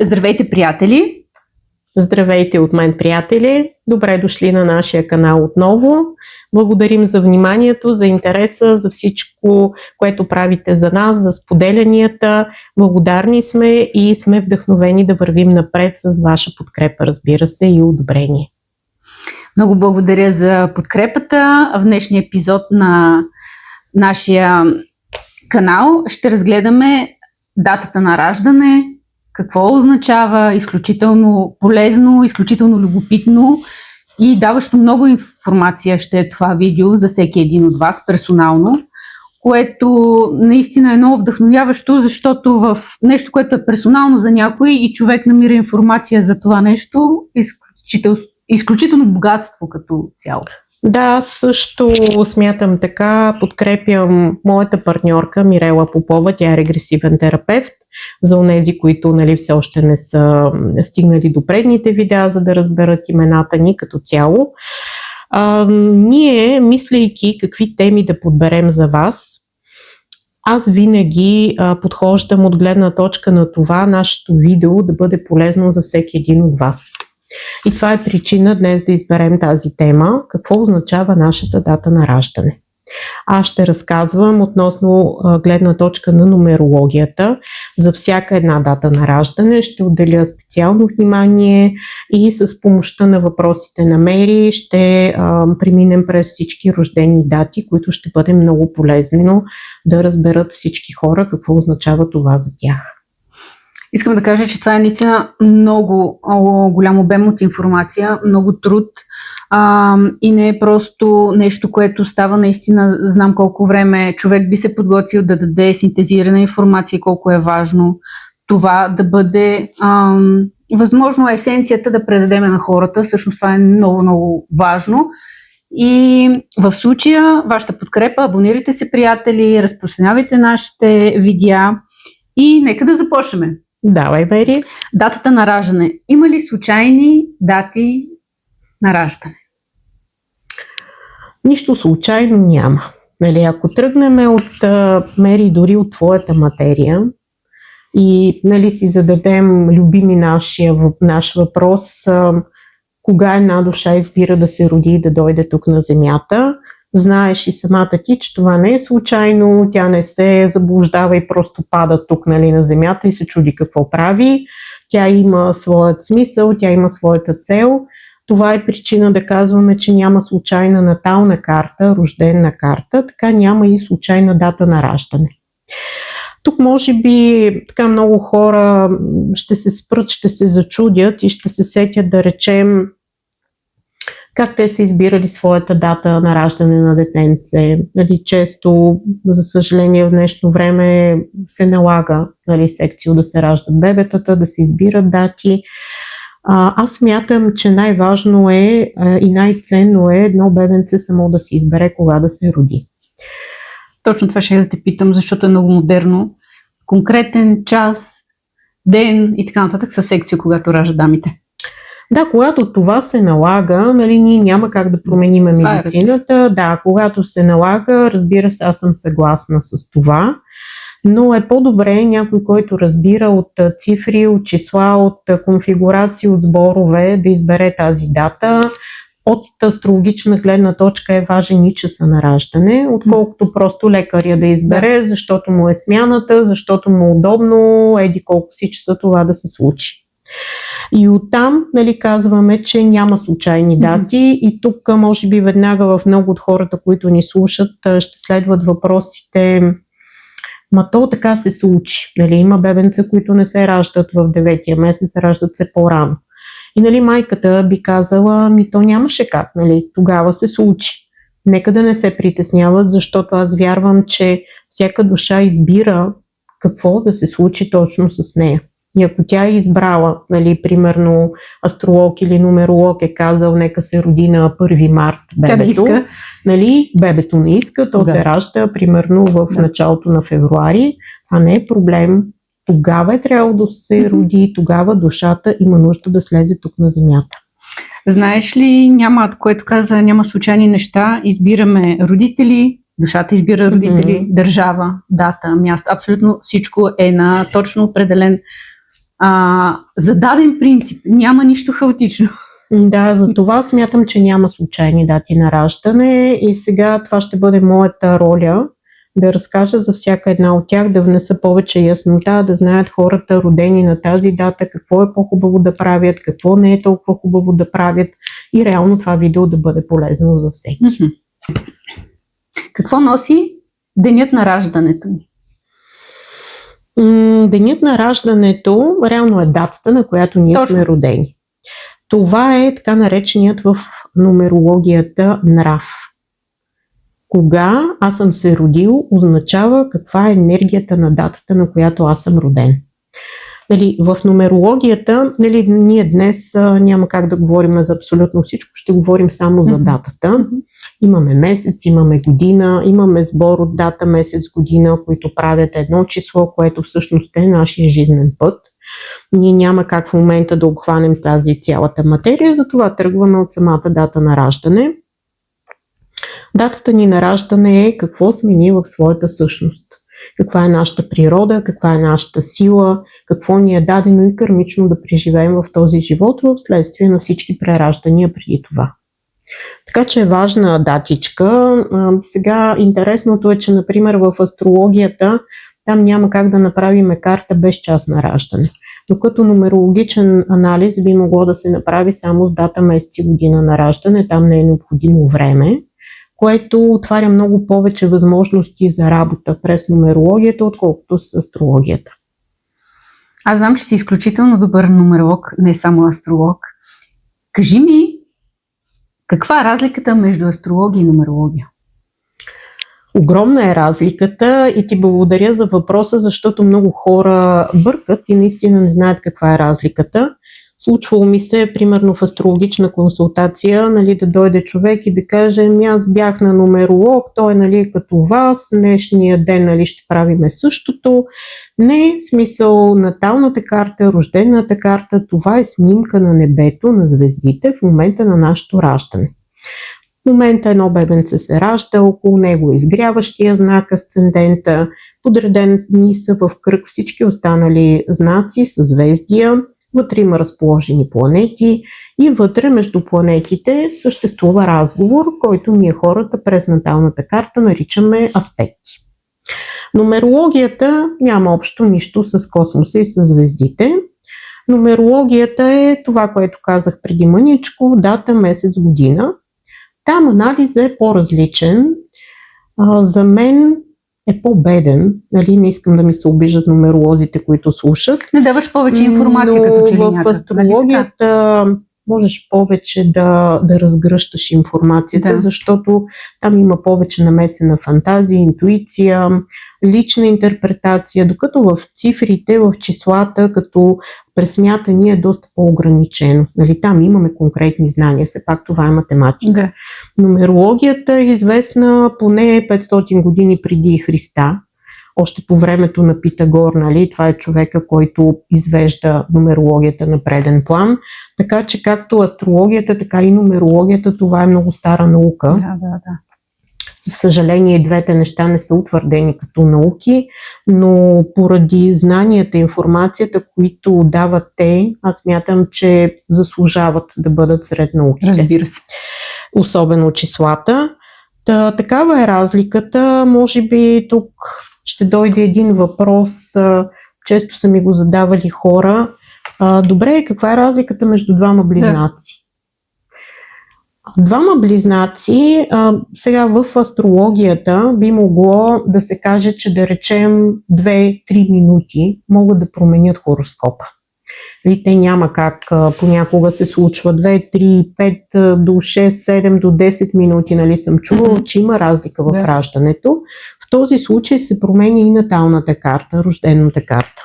Здравейте, приятели! Здравейте от мен, приятели! Добре дошли на нашия канал отново. Благодарим за вниманието, за интереса, за всичко, което правите за нас, за споделянията. Благодарни сме и сме вдъхновени да вървим напред с ваша подкрепа, разбира се, и одобрение. Много благодаря за подкрепата. В днешния епизод на нашия канал ще разгледаме датата на раждане, какво означава, изключително полезно, изключително любопитно и даващо много информация ще е това видео за всеки един от вас персонално, което наистина е много вдъхновяващо, защото в нещо, което е персонално за някой и човек намира информация за това нещо, е изключително богатство като цяло. Да, също смятам така, подкрепям моята партньорка Мирела Попова, тя е регресивен терапевт, за онези, които все още не са стигнали до предните видеа, за да разберат имената ни като цяло. Ние, мислейки какви теми да подберем за вас, аз винаги подхождам от гледна точка на това нашето видео да бъде полезно за всеки един от вас. И това е причина днес да изберем тази тема, какво означава нашата дата на раждане. Аз ще разказвам относно гледна точка на нумерологията. За всяка една дата на раждане ще отделя специално внимание и с помощта на въпросите на Мери ще преминем през всички рождени дати, които ще бъде много полезно да разберат всички хора какво означава това за тях. Искам да кажа, че това е наистина много голям обем от информация, много труд и не е просто нещо, което става наистина, знам колко време човек би се подготвил да даде синтезирана информация, колко е важно това да бъде възможно есенцията да предадеме на хората. Всъщност това е много важно. И в случая вашата подкрепа, абонирайте се, приятели, разпространявайте нашите видеа и нека да започнем. Давай, Бери. Датата на раждане. Има ли случайни дати на раждане? Нищо случайно няма. Ако тръгнем от Мери, дори от твоята материя и си зададем любими наш въпрос, кога една душа избира да се роди и да дойде тук на Земята, знаеш и самата ти, че това не е случайно, тя не се заблуждава и просто пада тук на Земята и се чуди какво прави. Тя има своят смисъл, тя има своята цел. Това е причина да казваме, че няма случайна натална карта, рождена карта, така няма и случайна дата на раждане. Тук може би така много хора ще се спрат, ще се зачудят и ще се сетят да речем как те са избирали своята дата на раждане на детенце. Често, за съжаление, в днешно време се налага секцио да се раждат бебетата, да се избират дати. Аз смятам, че най-важно е и най-ценно е едно бебенце само да си избере кога да се роди. Точно това ще да те питам, защото е много модерно. Конкретен час, ден и така нататък са секцио, когато раждат дамите. Да, когато това се налага, ние няма как да променим медицината. Да, когато се налага, разбира се, аз съм съгласна с това, но е по-добре някой, който разбира от цифри, от числа, от конфигурации, от сборове, да избере тази дата. От астрологична гледна точка е важен и часа на раждане, отколкото просто лекаря да избере, защото му е смяната, защото му е удобно, еди колко си часа това да се случи. И оттам казваме, че няма случайни дати и тук може би веднага в много от хората, които ни слушат, ще следват въпросите: то така се случи. Има бебенца, които не се раждат в 9-тия месец, раждат се по-рано. И майката би казала: то нямаше как, тогава се случи. Нека да не се притесняват, защото аз вярвам, че всяка душа избира какво да се случи точно с нея. И ако тя е избрала, примерно астролог или нумеролог е казал нека се роди на 1 март бебето, бебето не иска, то се ражда примерно в началото на февруари, това не е проблем. Тогава е трябвало да се роди, тогава душата има нужда да слезе тук на Земята. Знаеш ли, няма случайни неща, избираме родители, душата избира родители, държава, дата, място, абсолютно всичко е на точно определен за даден принцип. Няма нищо хаотично. Да, за това смятам, че няма случайни дати на раждане и сега това ще бъде моята роля да разкажа за всяка една от тях, да внеса повече яснота, да знаят хората родени на тази дата какво е по-хубаво да правят, какво не е толкова хубаво да правят и реално това видео да бъде полезно за всеки. Какво носи денят на раждането ни? Денят на раждането реално е датата, на която ние сме родени. Това е така нареченият в нумерологията нрав. Кога аз съм се родил, означава каква е енергията на датата, на която аз съм роден. В нумерологията, ние днес няма как да говорим за абсолютно всичко, ще говорим само за датата. Имаме месец, имаме година, имаме сбор от дата, месец, година, които правят едно число, което всъщност е нашия жизнен път. Ние няма как в момента да обхванем тази цялата материя, затова тръгваме от самата дата на раждане. Датата ни на раждане е какво сме ние в своята същност. Каква е нашата природа, каква е нашата сила, какво ни е дадено и кармично да преживеем в този живот в следствие на всички прераждания преди това. Така че е важна датичка. Сега интересното е, че например в астрологията там няма как да направим карта без час на раждане. Докато нумерологичен анализ би могло да се направи само с дата, месец и година на раждане, там не е необходимо време, което отваря много повече възможности за работа през нумерологията, отколкото с астрологията. Аз знам, че си изключително добър нумеролог, не само астролог. Кажи ми, каква е разликата между астрология и нумерология? Огромна е разликата и ти благодаря за въпроса, защото много хора бъркат и наистина не знаят каква е разликата. Случвало ми се, примерно в астрологична консултация, да дойде човек и да каже, аз бях на нумеролог, той е като вас, днешния ден ще правиме същото. Не, смисъл, наталната карта, рождената карта, това е снимка на небето, на звездите в момента на нашето раждане. В момента едно бебенце се ражда, около него изгряващия знак асцендента, подредени са в кръг всички останали знаци, съзвездия, вътре има разположени планети и вътре между планетите съществува разговор, който ние хората през наталната карта наричаме аспекти. Нумерологията няма общо нищо с космоса и с звездите. Нумерологията е това, което казах преди мъничко, дата, месец, година. Там анализът е по-различен. За мен е по-беден. Не искам да ми се обиждат нумеролозите, които слушат. Не даваш повече информация, като че ли в астрологията можеш повече да разгръщаш информацията, защото там има повече намесена фантазия, интуиция, лична интерпретация, докато в цифрите, в числата, като пресмятане е доста по-ограничено. Там имаме конкретни знания, все пак това е математика. Да. Нумерологията е известна поне 500 години преди Христа. Още по времето на Питагор, това е човека, който извежда нумерологията на преден план. Така че както астрологията, така и нумерологията, това е много стара наука. Да. За съжаление, двете неща не са утвърдени като науки, но поради знанията и информацията, които дават те, аз смятам, че заслужават да бъдат сред науките. Разбира се. Особено числата. Такава е разликата. Може би тук ще дойде един въпрос, често са ми го задавали хора. Добре, каква е разликата между двама близнаци? Двама близнаци, сега в астрологията би могло да се каже, че да речем 2-3 минути могат да променят хороскопа. Те няма как, понякога се случва 2, 3, 5 до 6, 7 до 10 минути, съм чувала, че има разлика в раждането. В този случай се променя и наталната карта, рождената карта.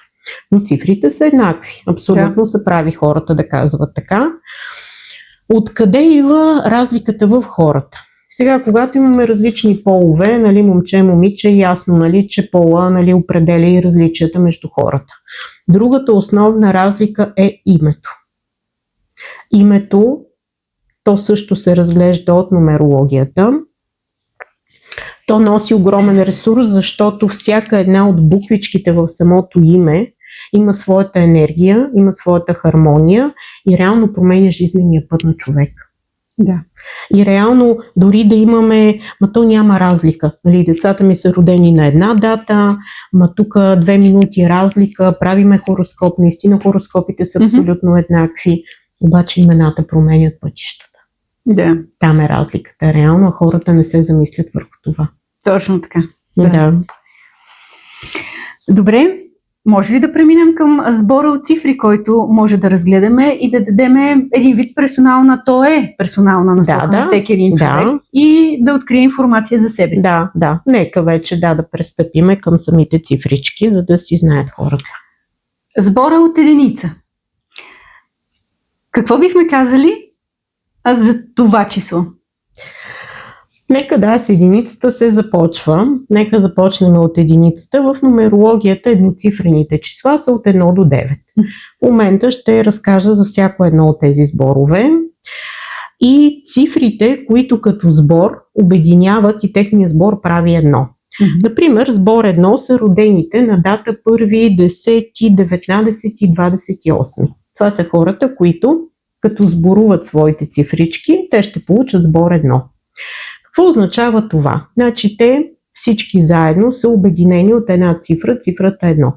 Но цифрите са еднакви. Абсолютно са прави хората да казват така. Откъде идва разликата в хората? Сега, когато имаме различни полове, момче, момиче, ясно, че пола определя и различията между хората. Другата основна разлика е името. Името, то също се разглежда от нумерологията. То носи огромен ресурс, защото всяка една от буквичките в самото име има своята енергия, има своята хармония и реално променя жизнения път на човек. Да. И реално, дори да имаме, то няма разлика. Нали, децата ми са родени на една дата, тук 2 минути разлика, правиме хороскоп, наистина хороскопите са абсолютно еднакви, обаче имената променят пътищата. Да. Там е разликата. Реално хората не се замислят върху това. Точно така. Да. Добре, може ли да преминем към сбора от цифри, който може да разгледаме и да дадем един вид персонална насока на всеки един човек и да открие информация за себе си? Да. Нека вече да пристъпиме към самите цифрички, за да си знаят хората. Сбора от единица. Какво бихме казали за това число? Нека с единицата се започва. Нека започнем от единицата. В нумерологията едноцифрените числа са от 1 до 9. В момента ще разкажа за всяко едно от тези сборове и цифрите, които като сбор обединяват и техния сбор прави едно. Например, сбор 1 са родените на дата 1, 10, 19 и 28. Това са хората, които като сборуват своите цифрички, те ще получат сбор 1. Какво означава това? Значи те всички заедно са обединени от една цифра, цифрата 1.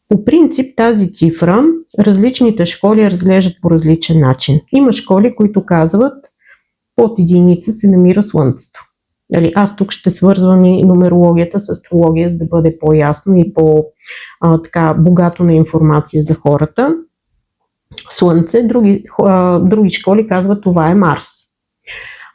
По принцип тази цифра различните школи разглеждат по различен начин. Има школи, които казват под единица се намира Слънцето. Аз тук ще свързвам и нумерологията с астрология, за да бъде по-ясно и по-богато на информация за хората. Слънце, други школи казват това е Марс.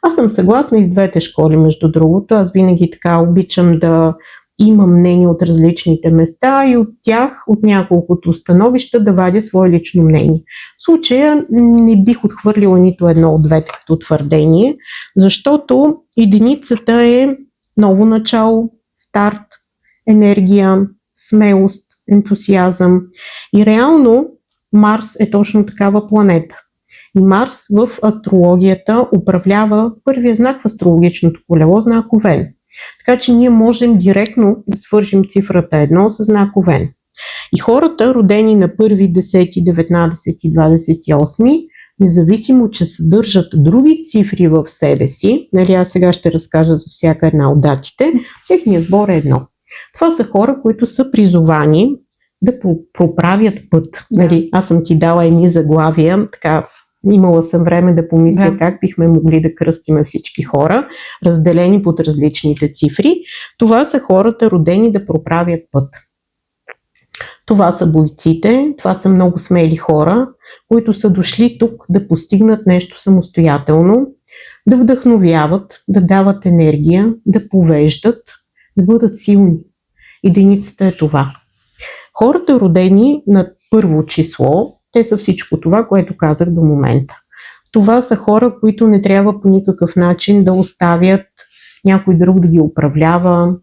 Аз съм съгласна и с двете школи, между другото. Аз винаги така обичам да имам мнение от различните места и от тях, от няколкото становища, да вадя свое лично мнение. В случая не бих отхвърлила нито едно от двете като твърдение, защото единицата е ново начало, старт, енергия, смелост, ентусиазъм. И реално Марс е точно такава планета. И Марс в астрологията управлява първия знак в астрологичното колело, знак Овен. Така че ние можем директно да свържим цифрата 1 с знак Овен. И хората, родени на 1, 10, 19 и 28, независимо, че съдържат други цифри в себе си, аз сега ще разкажа за всяка една от датите, техният сбор е 1. Това са хора, които са призовани да проправят път. Аз съм ти дала едни заглавия, така имала съм време да помисля как бихме могли да кръстиме всички хора, разделени под различните цифри. Това са хората, родени да проправят път. Това са бойците, това са много смели хора, които са дошли тук да постигнат нещо самостоятелно, да вдъхновяват, да дават енергия, да повеждат, да бъдат силни. Единицата е това. Хората, родени на първо число, те са всичко това, което казах до момента. Това са хора, които не трябва по никакъв начин да оставят някой друг да ги управлява,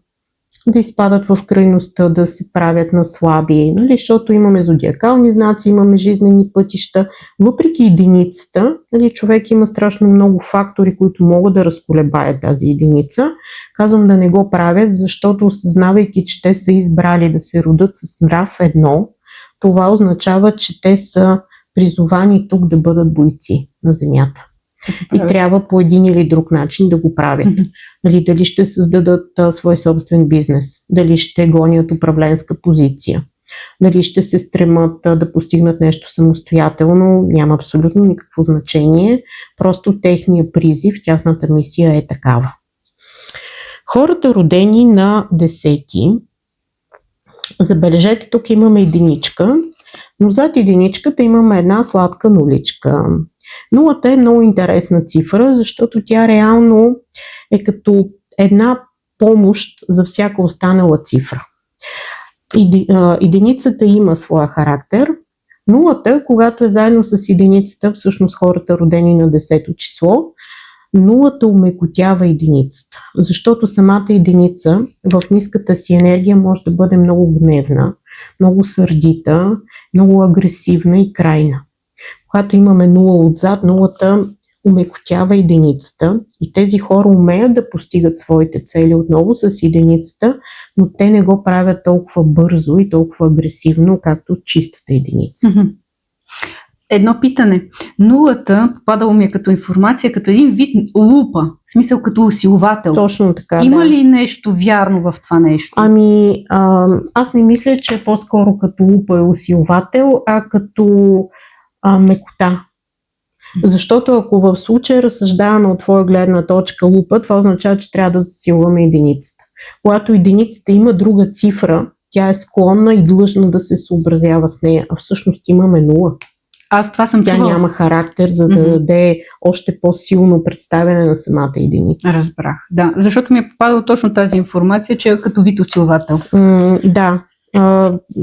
да изпадат в крайността, да се правят на слаби, защото имаме зодиакални знаци, имаме жизнени пътища. Въпреки единицата, човек има страшно много фактори, които могат да разколебаят тази единица. Казвам да не го правят, защото осъзнавайки, че те са избрали да се родят с нрав 1, това означава, че те са призовани тук да бъдат бойци на земята. И трябва по един или друг начин да го правят. Дали ще създадат свой собствен бизнес, дали ще гонят управленска позиция, дали ще се стремат да постигнат нещо самостоятелно, няма абсолютно никакво значение. Просто техния призив, тяхната мисия е такава. Хората, родени на 10, забележете, тук имаме единичка, но зад единичката имаме една сладка нуличка. Нулата е много интересна цифра, защото тя реално е като една помощ за всяка останала цифра. Единицата има своя характер. Нулата, когато е заедно с единицата, всъщност хората, родени на 10-то число, нулата умекотява единицата, защото самата единица в ниската си енергия може да бъде много гневна, много сърдита, много агресивна и крайна. Когато имаме нула отзад, нулата умекотява единицата и тези хора умеят да постигат своите цели отново с единицата, но те не го правят толкова бързо и толкова агресивно, както чистата единица. Едно питане. Нулата, попадало ми е като информация, като един вид лупа, в смисъл като усилвател. Точно така, Има да. ли нещо вярно в това нещо? Аз не мисля, че е по-скоро като лупа е усилвател, а като мекота. Защото ако в случая разсъждаваме от твоя гледна точка лупа, това означава, че трябва да засилваме единицата. Когато единицата има друга цифра, тя е склонна и длъжна да се съобразява с нея, а всъщност имаме нула. Аз това съм Тя чувала. няма характер, за да даде още по-силно представяне на самата единица. Разбрах, да. Защото ми е попадала точно тази информация, че е като вид усилвател. Да.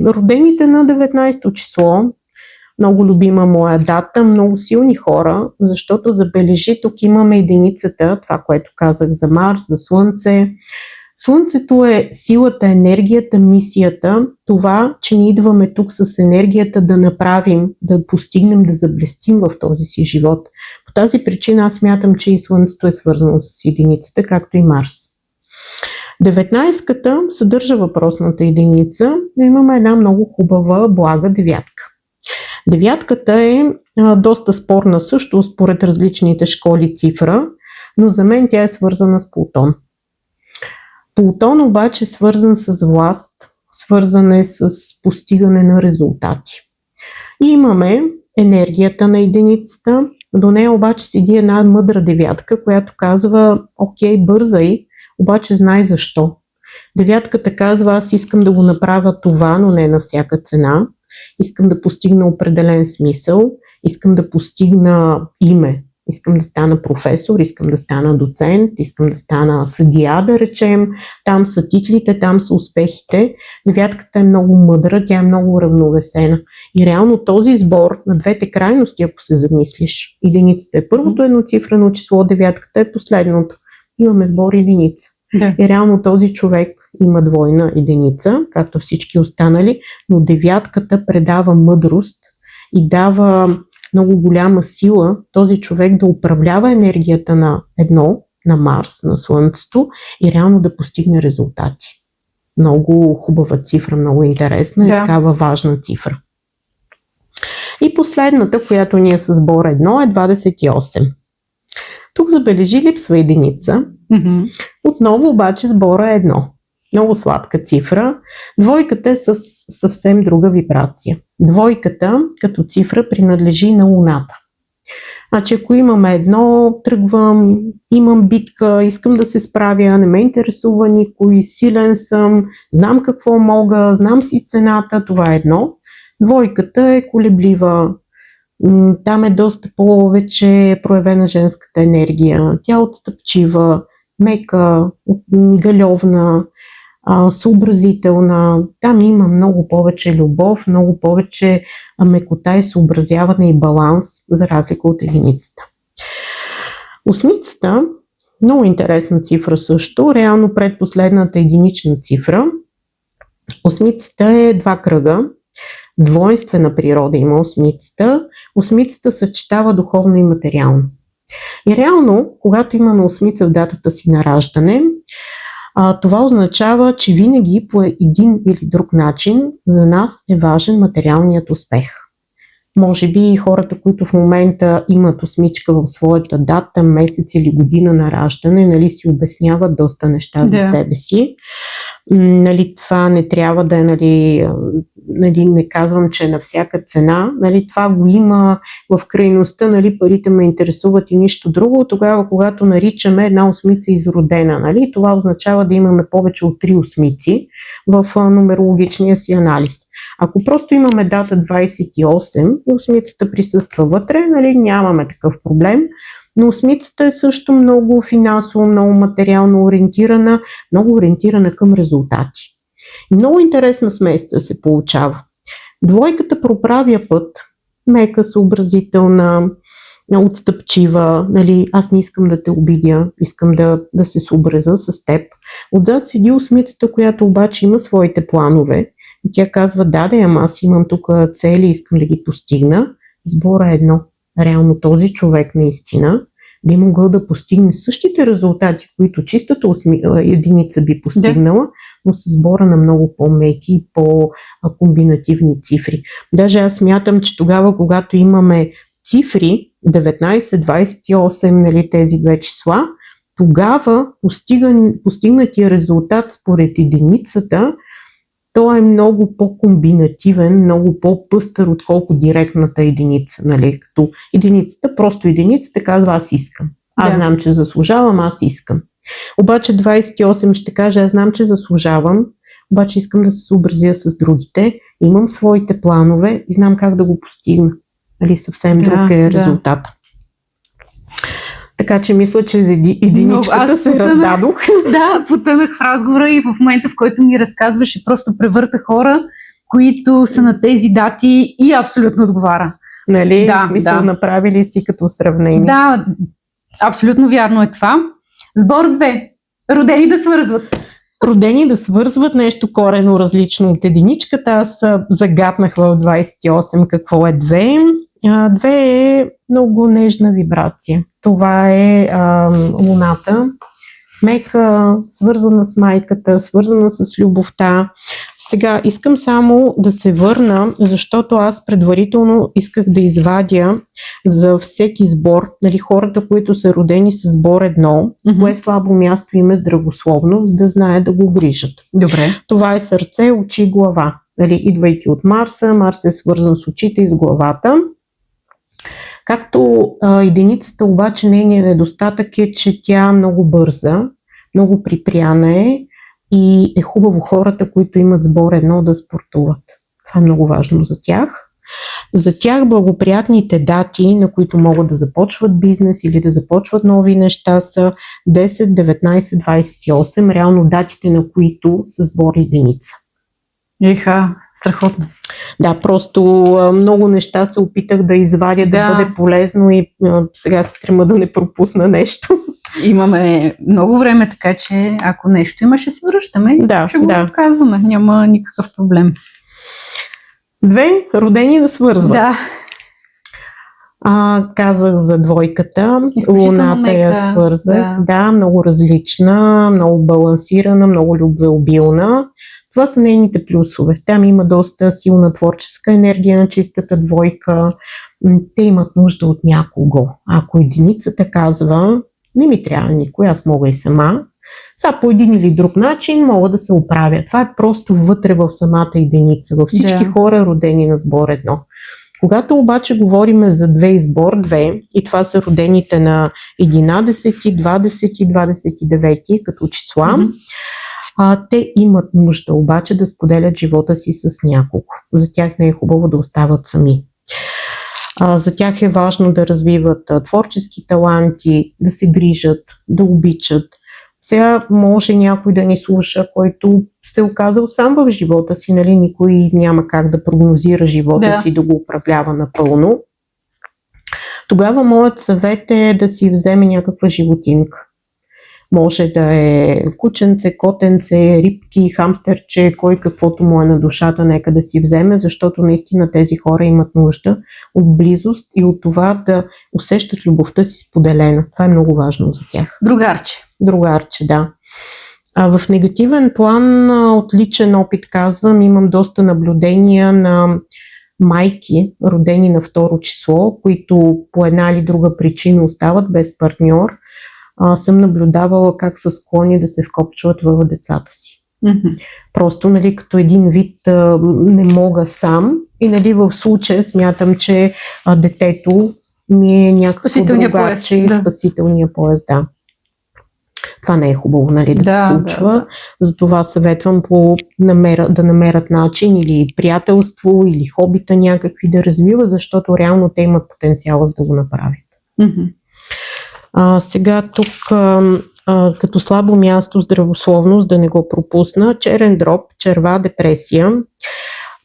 Родените на 19-то число, много любима моя дата, много силни хора, защото забележи, тук имаме единицата, това, което казах за Марс, за Слънце. Слънцето е силата, енергията, мисията, това, че ние идваме тук с енергията да направим, да постигнем, да заблестим в този си живот. По тази причина аз смятам, че и Слънцето е свързано с единицата, както и Марс. 19-ката съдържа въпросната единица, но имаме една много хубава, блага девятка. Девятката е доста спорна също, според различните школи цифра, но за мен тя е свързана с Плутон. Плутон обаче е свързан с власт, свързан е с постигане на резултати. И имаме енергията на единицата, до нея обаче седи една мъдра девятка, която казва, окей, бързай, обаче знай защо. Девятката казва, аз искам да го направя това, но не на всяка цена. Искам да постигна определен смисъл, искам да постигна име, искам да стана професор, искам да стана доцент, искам да стана съдия, да речем. Там са титлите, там са успехите. Девятката е много мъдра, тя е много равновесена. И реално този сбор на двете крайности, ако се замислиш, единицата е първото едноцифрено число, девятката е последното. Имаме сбор единица. Да. И реално този човек има двойна единица, както всички останали, но девятката предава мъдрост и дава много голяма сила този човек да управлява енергията на едно, на Марс, на Слънцето и реално да постигне резултати. Много хубава цифра, много интересна и такава важна цифра. И последната, която ние с сбор 1 е 28. Тук забележи липсва единица. Отново обаче сбора е 1. Много сладка цифра. Двойката е съвсем друга вибрация. Двойката като цифра принадлежи на Луната. Значи ако имаме едно, тръгвам, имам битка, искам да се справя, не ме интересува никой, силен съм, знам какво мога, знам си цената, това е едно. Двойката е колеблива. Там е доста повече проявена женската енергия. Тя е отстъпчива, мека, галевна, съобразителна. Там има много повече любов, много повече мекота и съобразяване и баланс, за разлика от единицата. Осмицата, много интересна цифра също, реално предпоследната единична цифра. Осмицата е 2 кръга. Двойствена природа има осмицата. Осмицата съчетава духовно и материално. И реално, когато имаме осмица в датата си на раждане, това означава, че винаги по един или друг начин за нас е важен материалният успех. Може би хората, които в момента имат осмичка в своята дата, месец или година на раждане, нали, си обясняват доста неща за себе си. Нали, това не трябва да е, нали, не казвам, че е на всяка цена. Нали, това го има в крайността, нали, парите ме интересуват и нищо друго. Тогава, когато наричаме една осмица изродена, нали, това означава да имаме повече от 3 осмици в нумерологичния си анализ. Ако просто имаме дата 28 и осмицата присъства вътре, нали, нямаме такъв проблем. Но осмицата е също много финансово, много материално ориентирана, много ориентирана към резултати. И много интересна смесица се получава. Двойката проправя път, мека, съобразителна, отстъпчива, нали, аз не искам да те обидя, искам да се съобразя с теб. Отзад седи осмицата, която обаче има своите планове. И тя казва, да, ама аз имам тук цели, искам да ги постигна. Избора е едно. Реално този човек наистина би могъл да постигне същите резултати, които чистата единица би постигнала, но с сбора на много по-меки и по-комбинативни цифри. Даже аз смятам, че тогава, когато имаме цифри, 19, 28, нали, тези две числа, тогава постигнатия резултат според единицата, той е много по-комбинативен, много по-пъстър, отколко директната единица. Нали? Като единицата, просто единицата казва аз искам. Аз знам, че заслужавам, аз искам. Обаче 28 ще каже, аз знам, че заслужавам, обаче искам да се съобразя с другите, имам своите планове и знам как да го постигна. Нали? Съвсем друг е резултат. Така че мисля, че за единичката се раздадох. Да, потънах в разговора и в момента, в който ми разказваше, просто превърта хора, които са на тези дати и абсолютно отговаря. Нали? Да, в смисъл, направили си като сравнение. Да, абсолютно вярно е това. Сбор 2. Родени да свързват. Родени да свързват, нещо коренно различно от единичката. Аз загатнах в 28 какво е 2. 2 е много нежна вибрация. Това е луната. Мека, свързана с майката, свързана с любовта. Сега искам само да се върна, защото аз предварително исках да извадя за всеки сбор, нали, хората, които са родени с сбор 1, кое слабо място им е здравословност, да знаят да го грижат. Добре. Това е сърце, очи и глава. Нали, идвайки от Марса, Марс е свързан с очите и с главата. Както единицата, обаче нейният недостатък е, че тя е много бърза, много припряна е и е хубаво хората, които имат сбор 1, да спортуват. Това е много важно за тях. За тях благоприятните дати, на които могат да започват бизнес или да започват нови неща, са 10, 19, 28, реално датите, на които са сбор единица. Еха, страхотно. Да, просто много неща се опитах да извадя, да бъде полезно и сега се стремя да не пропусна нещо. Имаме много време, така че ако нещо има, ще се връщаме и ще го казваме. Няма никакъв проблем. 2. Родени да свързват. Да. Казах за двойката. Луната я свързах. Да, много различна, много балансирана, много любвеобилна. Това са нейните плюсове. Там има доста силна творческа енергия на чистата двойка. Те имат нужда от някого. Ако единицата казва, не ми трябва никой, аз мога и сама, сега по един или друг начин мога да се оправя. Това е просто вътре в самата единица, във всички хора, родени на сбор 1. Когато обаче говорим за 2 и сбор 2, и това са родените на 11, 20 и 29 като числа, те имат нужда обаче да споделят живота си с някого. За тях не е хубаво да остават сами. За тях е важно да развиват творчески таланти, да се грижат, да обичат. Сега може някой да ни слуша, който се оказал сам в живота си, нали? Никой няма как да прогнозира живота си, да го управлява напълно. Тогава моят съвет е да си вземе някаква животинка. Може да е кученце, котенце, рибки, хамстерче, кой каквото му е на душата, нека да си вземе, защото наистина тези хора имат нужда от близост и от това да усещат любовта си споделена. Това е много важно за тях. Другарче, да. В негативен план, от личен опит казвам, имам доста наблюдения на майки, родени на второ число, които по една или друга причина остават без партньор. Съм наблюдавала как са склонни да се вкопчват в децата си. Просто, нали, като един вид не мога сам и, нали, в случая смятам, че детето ми е някакво другарче и спасителния пояс, да. Това не е хубаво, нали, да се случва. Затова съветвам да намерят начин или приятелство, или хобита някакви да развиват, защото реално те имат потенциала да го направят. Сега тук като слабо място здравословност, да не го пропусна, черен дроб, черва, депресия,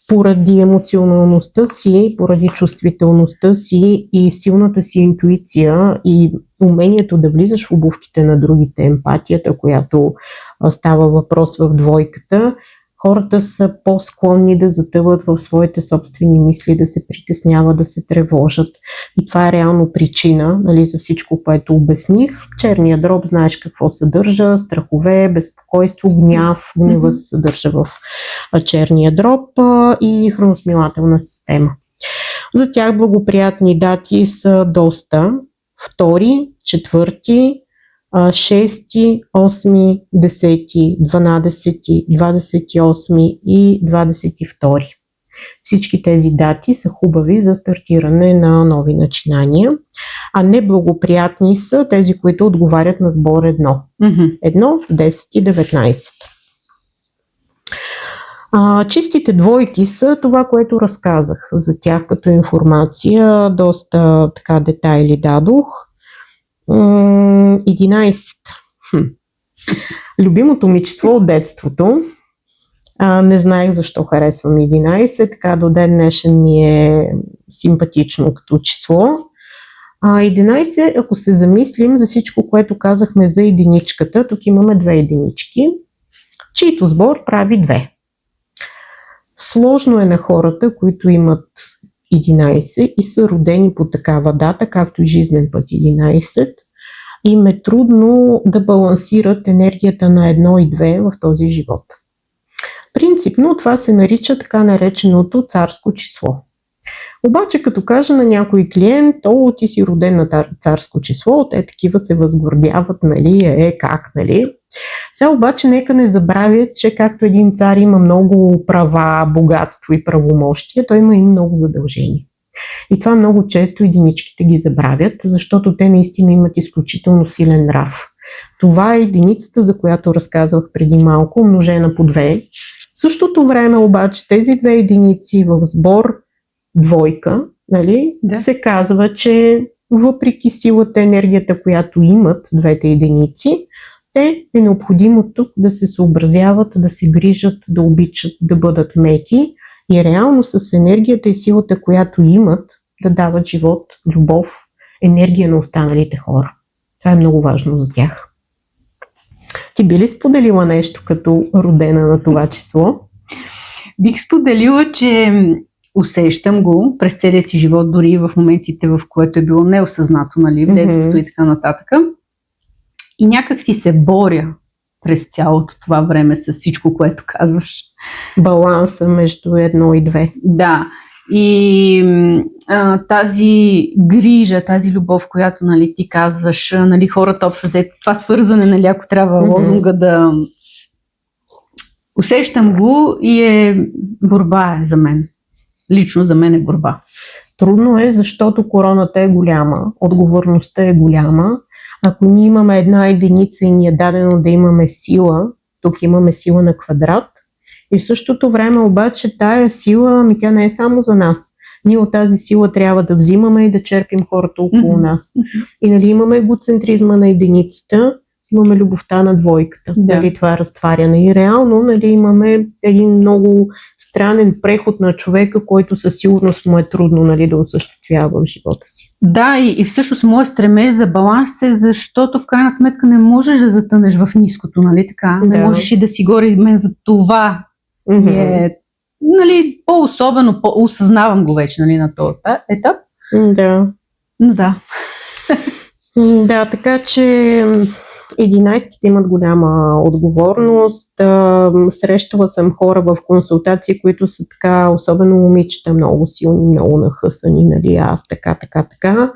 поради емоционалността си, поради чувствителността си и силната си интуиция и умението да влизаш в обувките на другите, емпатията, която става въпрос в двойката, Хората са по-склонни да затъват в своите собствени мисли, да се притесняват, да се тревожат. И това е реално причина, нали, за всичко, което обясних. Черният дроб, знаеш какво съдържа: страхове, безпокойство, гняв. Гнева се съдържа в черния дроб и храносмилателна система. За тях благоприятни дати са доста: 2, 4, 6, 8, 10, 12, 28 и 22. Всички тези дати са хубави за стартиране на нови начинания, а неблагоприятни са тези, които отговарят на сбор 1. 1, 10 и 19. Чистите двойки са това, което разказах за тях като информация. Доста така детайли дадох. 11. Любимото ми число от детството. Не знаех защо харесвам 11. Така до ден днешен ми е симпатично като число. 11, ако се замислим за всичко, което казахме за единичката, тук имаме 2 единички, чието сбор прави 2. Сложно е на хората, които имат 11 и са родени по такава дата, както и жизнен път 11. Им е трудно да балансират енергията на 1 и 2 в този живот. Принципно това се нарича така нареченото царско число. Обаче като кажа на някой клиент: "О, ти си роден на царско число", те такива се възгордяват, нали, как, нали? Сега обаче нека не забравят, че както един цар има много права, богатство и правомощия, той има и много задължения. И това много често единичките ги забравят, защото те наистина имат изключително силен нрав. Това е единицата, за която разказвах преди малко, умножена по 2. В същото време обаче тези 2 единици в сбор двойка, нали, се казва, че въпреки силата, енергията, която имат двете единици, те е необходимо тук да се съобразяват, да се грижат, да обичат, да бъдат меки и реално с енергията и силата, която имат, да дават живот, любов, енергия на останалите хора. Това е много важно за тях. Ти би ли споделила нещо като родена на това число? Бих споделила, че усещам го през целия си живот, дори в моментите, в което е било неосъзнато, нали, в детството и така нататък. И някак си се боря през цялото това време с всичко, което казваш. Баланса между 1 и 2. Да. И тази грижа, тази любов, която, нали, ти казваш, нали, хората общо взето, това свързване, нали, ако трябва лозунга да... Усещам го и борба е за мен. Лично за мен е борба. Трудно е, защото короната е голяма, отговорността е голяма. Ако ние имаме една единица и ни е дадено да имаме сила, тук имаме сила на квадрат, и в същото време обаче тая сила, тя не е само за нас. Ние от тази сила трябва да взимаме и да черпим хората около нас. И нали, имаме егоцентризма на единицата, имаме любовта на двойката. Нали, това е разтваряне. И реално, нали, имаме един много странен преход на човека, който със сигурност му е трудно, нали, да осъществява в живота си. Да, и всъщност моят стремеж за баланс е, защото в крайна сметка не можеш да затънеш в ниското, нали така? Не можеш и да си горе. Мен за това нали, по-особено, осъзнавам го вече, нали, на този етап. Да. Но да. Да, така че 11-ките имат голяма отговорност. Срещала съм хора в консултации, които са така, особено момичета, много силни, много нахъсани, нали, аз така.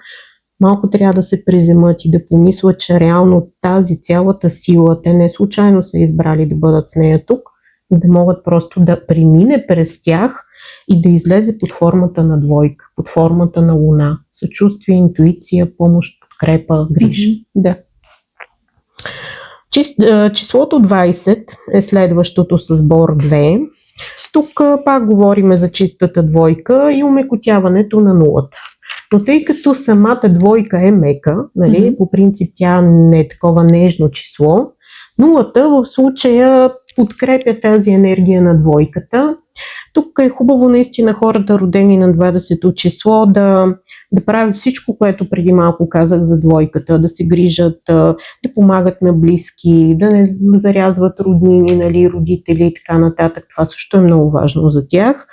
Малко трябва да се приземат и да помислят, че реално тази цялата сила, те не случайно са избрали да бъдат с нея тук, за да могат просто да премине през тях и да излезе под формата на двойка, под формата на луна. Съчувствие, интуиция, помощ, подкрепа, грижа. Да. Числото 20 е следващото с сбор 2. Тук пак говорим за чистата двойка и умекотяването на нулата. Но тъй като самата двойка е мека, нали, по принцип тя не е такова нежно число, нулата в случая подкрепя тази енергия на двойката. Тук е хубаво наистина хората, родени на 20-то число, да правят всичко, което преди малко казах за двойката, да се грижат, да помагат на близки, да не зарязват роднини, нали, родители и така нататък. Това също е много важно за тях,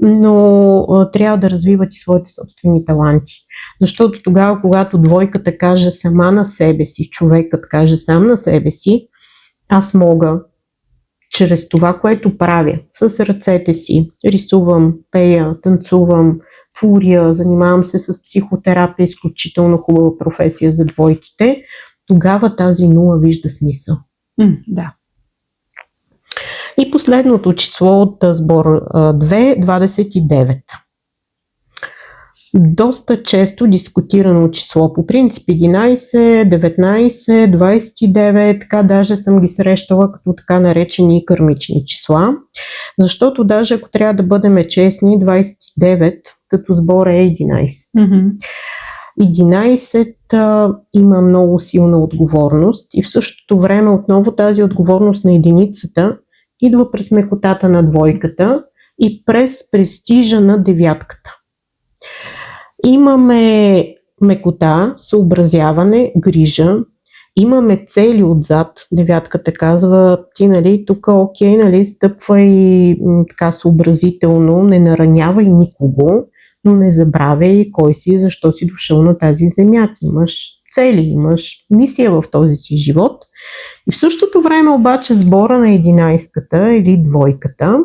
но трябва да развиват и своите собствени таланти. Защото тогава, когато двойката каже сама на себе си, човекът каже сам на себе си, аз мога чрез това, което правя с ръцете си, рисувам, пея, танцувам, творя, занимавам се с психотерапия, изключително хубава професия за двойките, тогава тази нула вижда смисъл. Да. И последното число от сбор 2, 29. Доста често дискутирано число. По принцип 11, 19, 29, така даже съм ги срещала като така наречени кърмични числа. Защото даже ако трябва да бъдем честни, 29 като сбор е 11. 11 има много силна отговорност и в същото време отново тази отговорност на единицата идва през мекотата на двойката и през престижа на девятката. Имаме мекота, съобразяване, грижа, имаме цели отзад. Девятката казва, ти нали, тук окей, нали, стъпвай така съобразително, не наранявай никого, но не забравяй кой си, защо си дошъл на тази земя. Ти имаш цели, имаш мисия в този си живот. И в същото време обаче сбора на 11-ката или двойката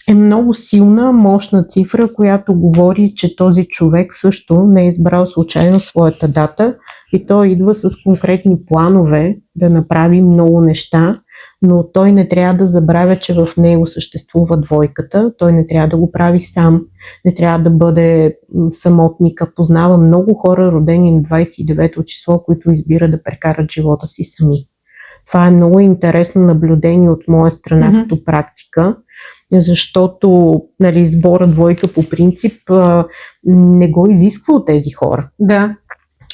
е много силна, мощна цифра, която говори, че този човек също не е избрал случайно своята дата и той идва с конкретни планове да направи много неща, но той не трябва да забравя, че в него съществува двойката, той не трябва да го прави сам, не трябва да бъде самотника. Познава много хора, родени на 29-то число, които избират да прекарат живота си сами. Това е много интересно наблюдение от моя страна като практика, защото нали, сбора двойка по принцип не го изисква от тези хора. Да.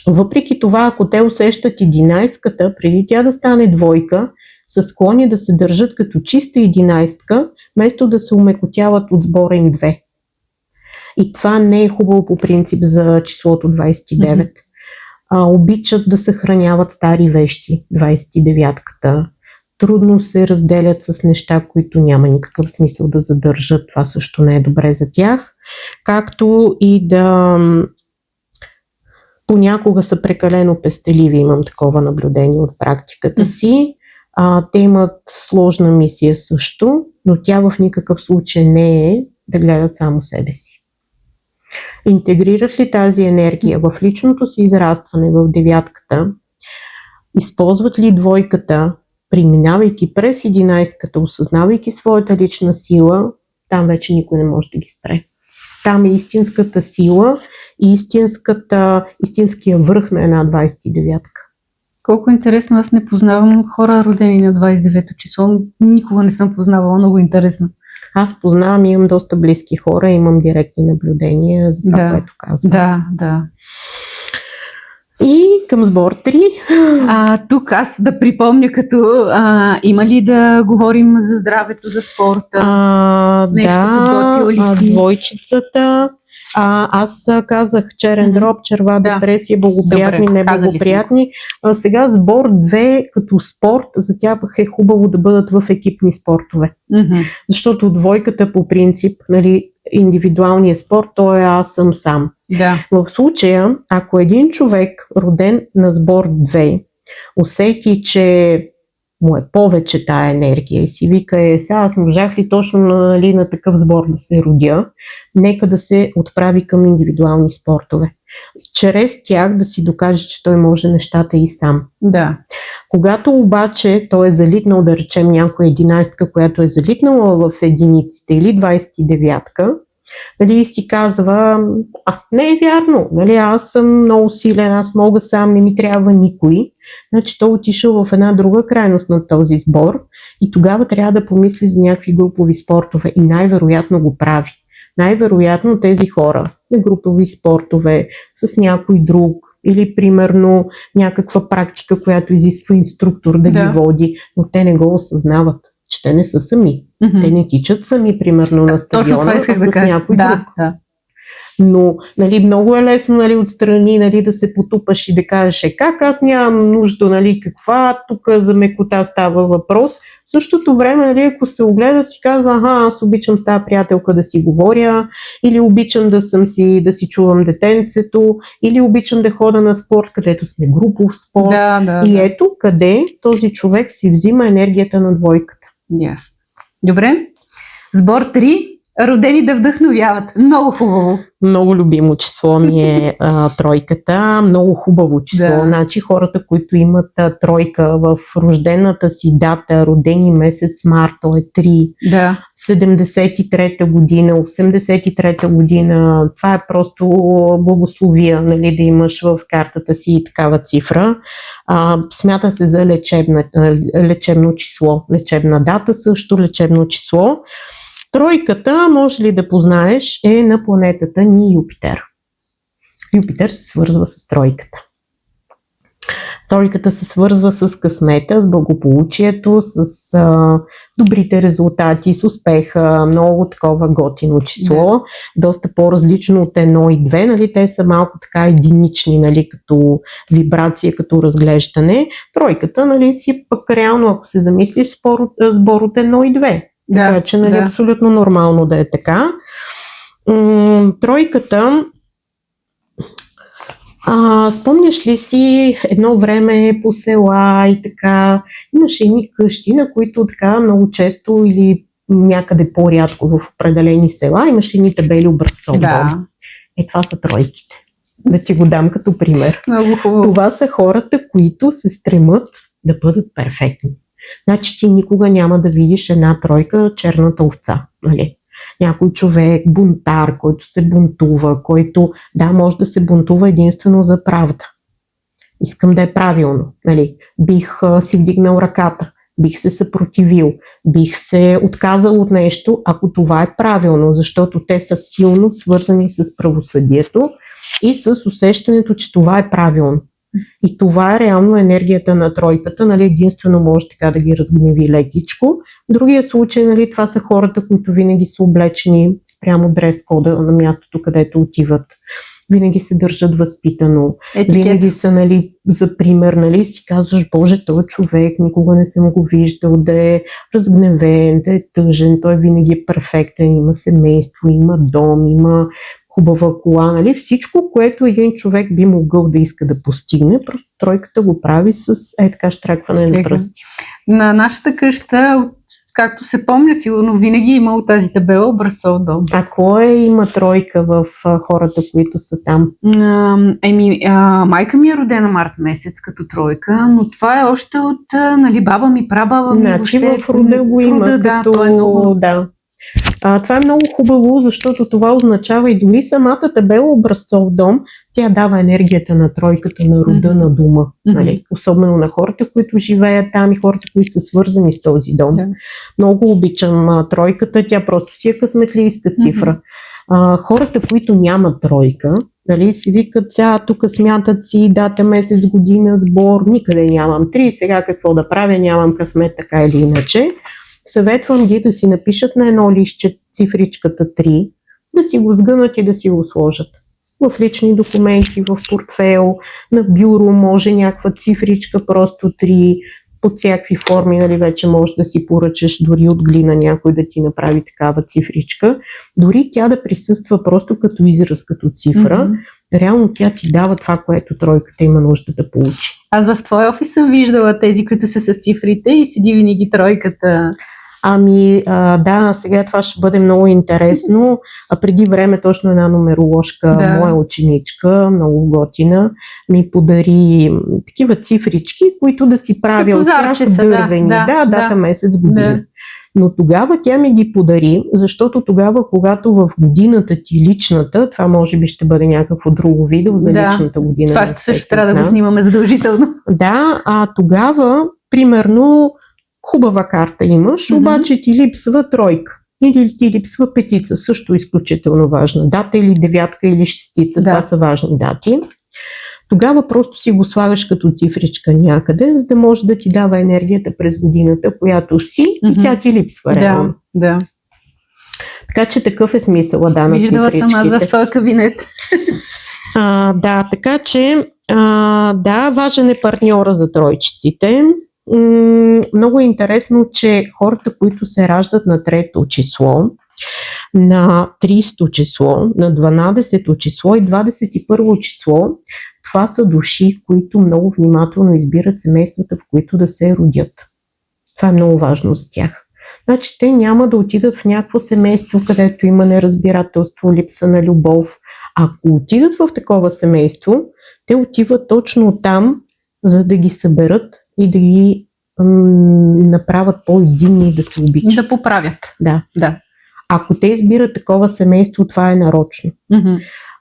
Въпреки това, ако те усещат 11-ката, преди тя да стане двойка, са склонни да се държат като чиста 11-ка, вместо да се умекотяват от сбора им 2. И това не е хубаво по принцип за числото 29. Обичат да съхраняват стари вещи, 29-ката. Трудно се разделят с неща, които няма никакъв смисъл да задържат. Това също не е добре за тях. Както и да понякога са прекалено пестеливи, имам такова наблюдение от практиката си. Те имат сложна мисия също, но тя в никакъв случай не е да гледат само себе си. Интегрират ли тази енергия в личното си израстване в девятката, използват ли двойката, преминавайки през 11-ката, осъзнавайки своята лична сила, там вече никой не може да ги спре. Там е истинската сила и истинския връх на една 29-ка. Колко интересно, аз не познавам хора родени на 29-то число. Никога не съм познавала, много интересно. Аз познавам и имам доста близки хора, имам директни наблюдения за това, което казвам. Да. И към сбор 3. Тук аз да припомня, като има ли да говорим за здравето, за спорта? Двойчицата. Аз казах черен дроб, черва депресия, благоприятни, неблагоприятни. Сега сбор 2 като спорт, за тях е хубаво да бъдат в екипни спортове. Защото двойката по принцип, нали, индивидуалният спорт, то е аз съм сам. Да. В случая, ако един човек, роден на сбор 2, усети, че му е повече тая енергия и си вика, сега аз можах ли точно на такъв сбор да се родя, нека да се отправи към индивидуални спортове. Чрез тях да си докаже, че той може нещата и сам. Да. Когато обаче той е залитнал, да речем някоя 11-ка, която е залитнала в единиците или 29-ка, нали, си казва, не е вярно, нали, аз съм много силен, аз мога сам, не ми трябва никой. Значи той отишъл в една друга крайност на този сбор и тогава трябва да помисли за някакви групови спортове и най-вероятно го прави. Най-вероятно тези хора на групови спортове с някой друг или примерно някаква практика, която изисква инструктор да ги води, но те не го осъзнават. че те не са сами. Те не тичат сами, примерно, на стадиона, а с някой друг. Да. Но много е лесно отстрани да се потупаш и да кажеш как аз нямам нужда, каква тук за мекота става въпрос. В същото време, ако се огледа, си казва, аз обичам с тази приятелка да си говоря, или обичам да си чувам детенцето, или обичам да хода на спорт, където сме групов спорт. И ето къде този човек си взима енергията на двойката. Yes. Добре. Сбор 3. Родени да вдъхновяват. Много хубаво. Много любимо число ми е тройката. Много хубаво число. Да. Значи хората, които имат тройка в рождената си дата, родени месец март, то е 3, да. 73-та година, 83-та година, това е просто благословия, да имаш в картата си такава цифра. Смята се за лечебно число. Лечебна дата също, лечебно число. Тройката, може ли да познаеш, е на планетата ни Юпитер. Юпитер се свързва с тройката. Тройката се свързва с късмета, с благополучието, с добрите резултати, с успеха, много такова готино число, доста по-различно от 1 и 2, те са малко така единични, като вибрация, като разглеждане. Тройката, си пък реално, ако се замислиш, сбор от 1 и 2. Така че абсолютно нормално да е така. Тройката, спомняш ли си едно време по села и така, имаше едни къщи, на които така много често или някъде по-рядко в определени села имаше едни табели образцов дом. Това са тройките. Да ти го дам като пример. Много хубаво. Това са хората, които се стремат да бъдат перфектни. Значи ти никога няма да видиш една тройка черната овца. Някой човек, бунтар, който се бунтува, който може да се бунтува единствено за правда. Искам да е правилно. Бих си вдигнал ръката, бих се съпротивил, бих се отказал от нещо, ако това е правилно, защото те са силно свързани с правосъдието и с усещането, че това е правилно. И това е реално енергията на тройката, единствено може така да ги разгневи лекичко. В другия случай, това са хората, които винаги са облечени спрямо дрес-кода на мястото, където отиват. Винаги се държат възпитано. Винаги са, за пример, си казваш, Боже, този човек, никога не съм го виждал да е разгневен, да е тъжен, той винаги е перфектен, има семейство, има дом, има хубава кола, всичко, което един човек би могъл да иска да постигне, просто тройката го прави с така щракване на пръсти. На нашата къща, както се помня, сигурно винаги е имало тази табела образцов дом. А кой има тройка в хората, които са там? Майка ми е родена март месец като тройка, но това е още от баба ми, прабаба ми. Значи в рода го има. Това е много... Това е много хубаво, защото това означава и дори самата табела образцов дом, тя дава енергията на тройката, на рода, на дома. Особено на хората, които живеят там и хората, които са свързани с този дом. Много обичам тройката, тя просто си е късметлийска цифра. Хората, които нямат тройка, си викат, тук смятат си дата, месец, година, сбор, никъде нямам 3, сега какво да правя, нямам късмет, така или иначе. Съветвам ги да си напишат на едно листче цифричката 3, да си го сгънат и да си го сложат. В лични документи, в портфейл, на бюро може някаква цифричка, просто 3, под всякакви форми, вече може да си поръчаш дори от глина някой да ти направи такава цифричка. Дори тя да присъства просто като израз, като цифра, реално тя ти дава това, което тройката има нужда да получи. Аз в твой офис съм виждала тези, които са с цифрите и седи винаги тройката. Сега това ще бъде много интересно. Преди време точно една нумероложка, моя ученичка, много готина, ми подари такива цифрички, които да си правя от тях дървени. Дата, месец, година. Но тогава тя ми ги подари, защото тогава, когато в годината ти личната, това може би ще бъде някакво друго видео за личната година. Това също трябва да го снимаме задължително. Тогава, примерно, хубава карта имаш, обаче ти липсва тройка или ти липсва петица, също изключително важна дата, или девятка или шестица, това са важни дати. тогава просто си го слагаш като цифричка някъде, за да може да ти дава енергията през годината, която си и тя ти липсва реално. Да. Така че такъв е смисъла, да, на Виждала цифричките. съм аз в този кабинет. Да, така че да, важен е партньора за тройчиците. Много е интересно, че хората, които се раждат на 3-то число, на 30-то число, на 12-то число и 21-то число, това са души, които много внимателно избират семействата, в които да се родят. Това е много важно за тях. Значи те няма да отидат в някакво семейство, където има неразбирателство, липса на любов. Ако отидат в такова семейство, те отиват точно там, за да ги съберат и да ги направят по-единни и да се обичат. Да поправят. Да. Ако те избират такова семейство, това е нарочно.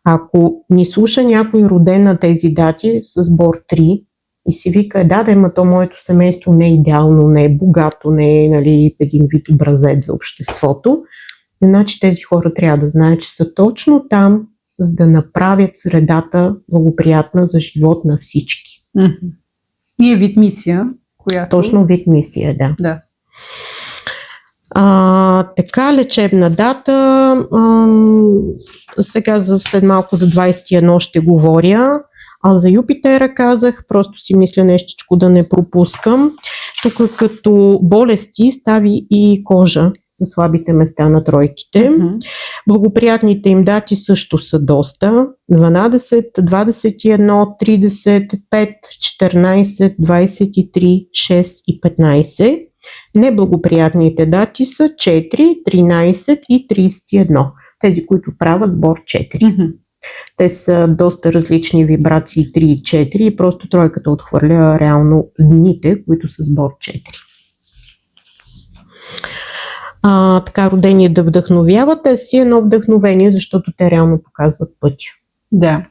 Ако ни слуша някой роден на тези дати с бор 3 и си вика, то моето семейство не е идеално, не е богато, не е, нали, един вид образец за обществото, значи тези хора трябва да знаят, че са точно там, за да направят средата благоприятна за живот на всички. И е вид мисия, която... Точно вид мисия, да. Така, лечебна дата. Сега след малко за 21 ще говоря. За Юпитера казах, просто си мисля нещичко да не пропускам. Тук като болести стави и кожа за слабите места на тройките. Благоприятните им дати също са доста. 12, 21, 30, 5, 14, 23, 6 и 15. Неблагоприятните дати са 4, 13 и 31. Тези, които правят сбор 4. Те са доста различни вибрации 3 и 4 и просто тройката отхвърля реално дните, които са сбор 4. Така, родени да вдъхновяват. Те си едно вдъхновение, защото те реално показват пътя. Да.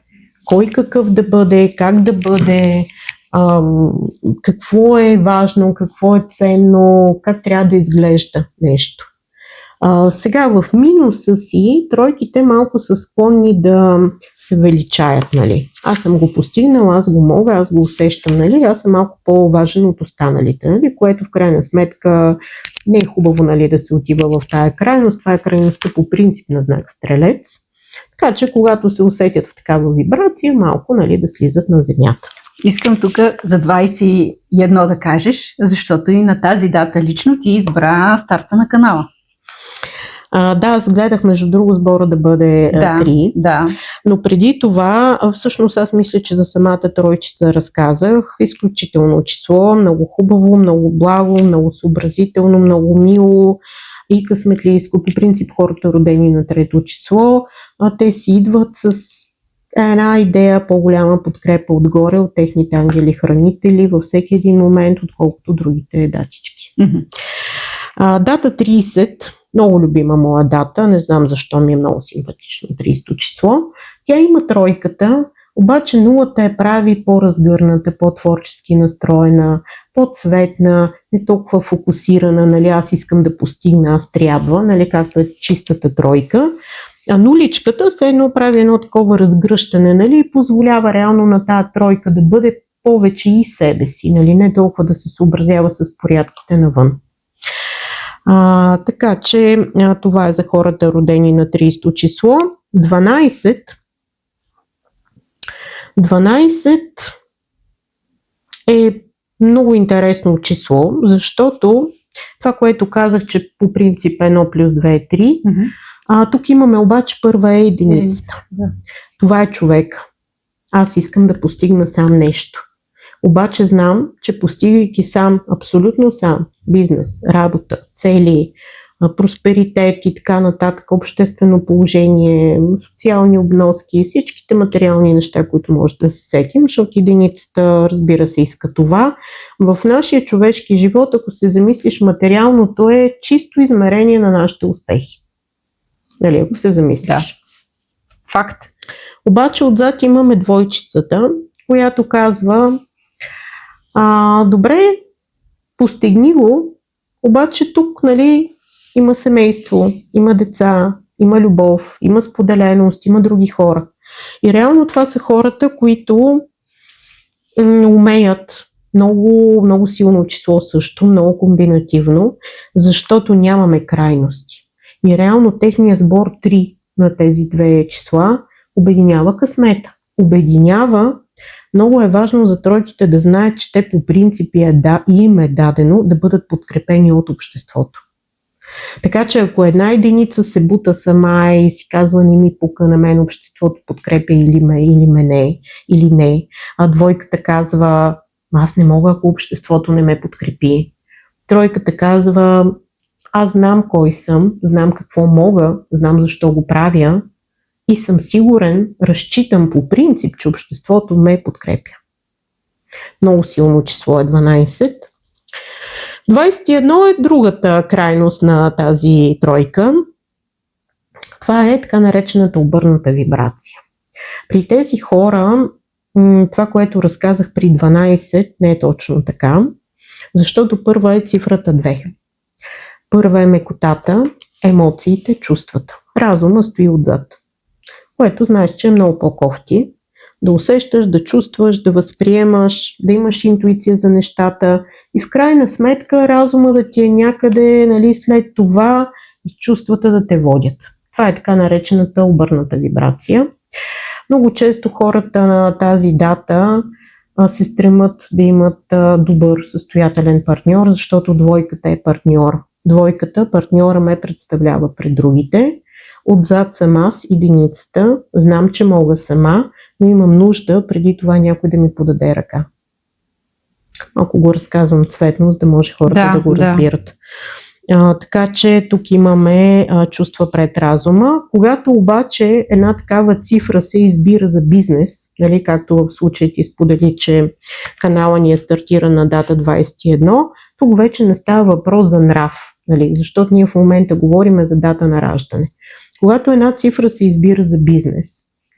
Кой какъв да бъде, как да бъде, какво е важно, какво е ценно, как трябва да изглежда нещо. Сега в минуса си тройките малко са склонни да се величаят, нали. Аз съм го постигнала, аз го мога, аз го усещам, нали, аз съм малко по-важен от останалите, нали, което в крайна сметка не е хубаво, нали, да се отива в тая крайност. Това е крайността по принцип на знак Стрелец. Така че когато се усетят в такава вибрация, малко, нали, да слизат на земята. Искам тук за 21 да кажеш, защото и на тази дата лично ти избра старта на канала. Да, аз гледах между друго сбора да бъде 3, но преди това всъщност аз мисля, че за самата тройчица разказах. Изключително число, много хубаво, много благо, много съобразително, много мило и късметлийско. По принцип хората родени на 3-то число, те си идват с една идея, по-голяма подкрепа отгоре от техните ангели-хранители във всеки един момент, отколкото другите датички. Дата 30, много любима моя дата, не знам защо ми е много симпатично 30-то число. Тя има тройката, обаче нулата я прави по-разгърната, по-творчески настроена, по-цветна, не толкова фокусирана, нали, аз искам да постигна, аз трябва, нали, както е чистата тройка. А нуличката се едно прави едно такова разгръщане, нали, и позволява реално на тази тройка да бъде повече и себе си, нали, не толкова да се съобразява с порядките навън. Така че това е за хората родени на 30-то число. 12 е много интересно число, защото това, което казах, че по принцип 1 плюс 2 е 3, тук имаме обаче първа е единицата. Това е човек. Аз искам да постигна сам нещо. Обаче знам, че постигайки сам, абсолютно сам, бизнес, работа, цели, просперитет и така нататък, обществено положение, социални обноски, всичките материални неща, които може да се сетим, защото единицата, разбира се, иска това. В нашия човешки живот, ако се замислиш, материалното е чисто измерение на нашите успехи. Нали, ако се замислиш. Да. Факт. Обаче отзад имаме двойчицата, която казва: добре, постигни го, обаче тук, нали, има семейство, има деца, има любов, има споделеност, има други хора. И реално това са хората, които умеят много, много силно число също, много комбинативно, защото нямаме крайности. И реално техният сбор 3 на тези две числа обединява късмета. Обединява, много е важно за тройките да знаят, че те по принцип им е дадено да бъдат подкрепени от обществото. Така че ако една единица се бута сама и си казва не ми пука на мен, обществото подкрепя или не, а двойката казва аз не мога, ако обществото не ме подкрепи. Тройката казва аз знам кой съм, знам какво мога, знам защо го правя и съм сигурен, разчитам по принцип, че обществото ме подкрепя. Много силно число е 12. 21 е другата крайност на тази тройка. Това е така наречената обърната вибрация. При тези хора, това, което разказах при 12, не е точно така, защото първа е цифрата 2. Първа е мекотата, емоциите, чувствата. Разума стои отзад, което знаеш, че е много по-кофти. Да усещаш, да чувстваш, да възприемаш, да имаш интуиция за нещата и в крайна сметка разума да ти е някъде, нали, след това и чувствата да те водят. Това е така наречената обърната вибрация. Много често хората на тази дата се стремат да имат добър състоятелен партньор, защото двойката е партньор. Двойката, партньора ме представлява пред другите. Отзад съм аз, единицата, знам, че мога сама, но имам нужда преди това някой да ми подаде ръка. Ако го разказвам цветно, за да може хората да го разбират. Така че тук имаме чувства пред разума. Когато обаче една такава цифра се избира за бизнес, нали, както в случая ти сподели, че канала ни е стартиран на дата 21, тук вече не става въпрос за нрав, нали, защото ние в момента говорим за дата на раждане. Когато една цифра се избира за бизнес,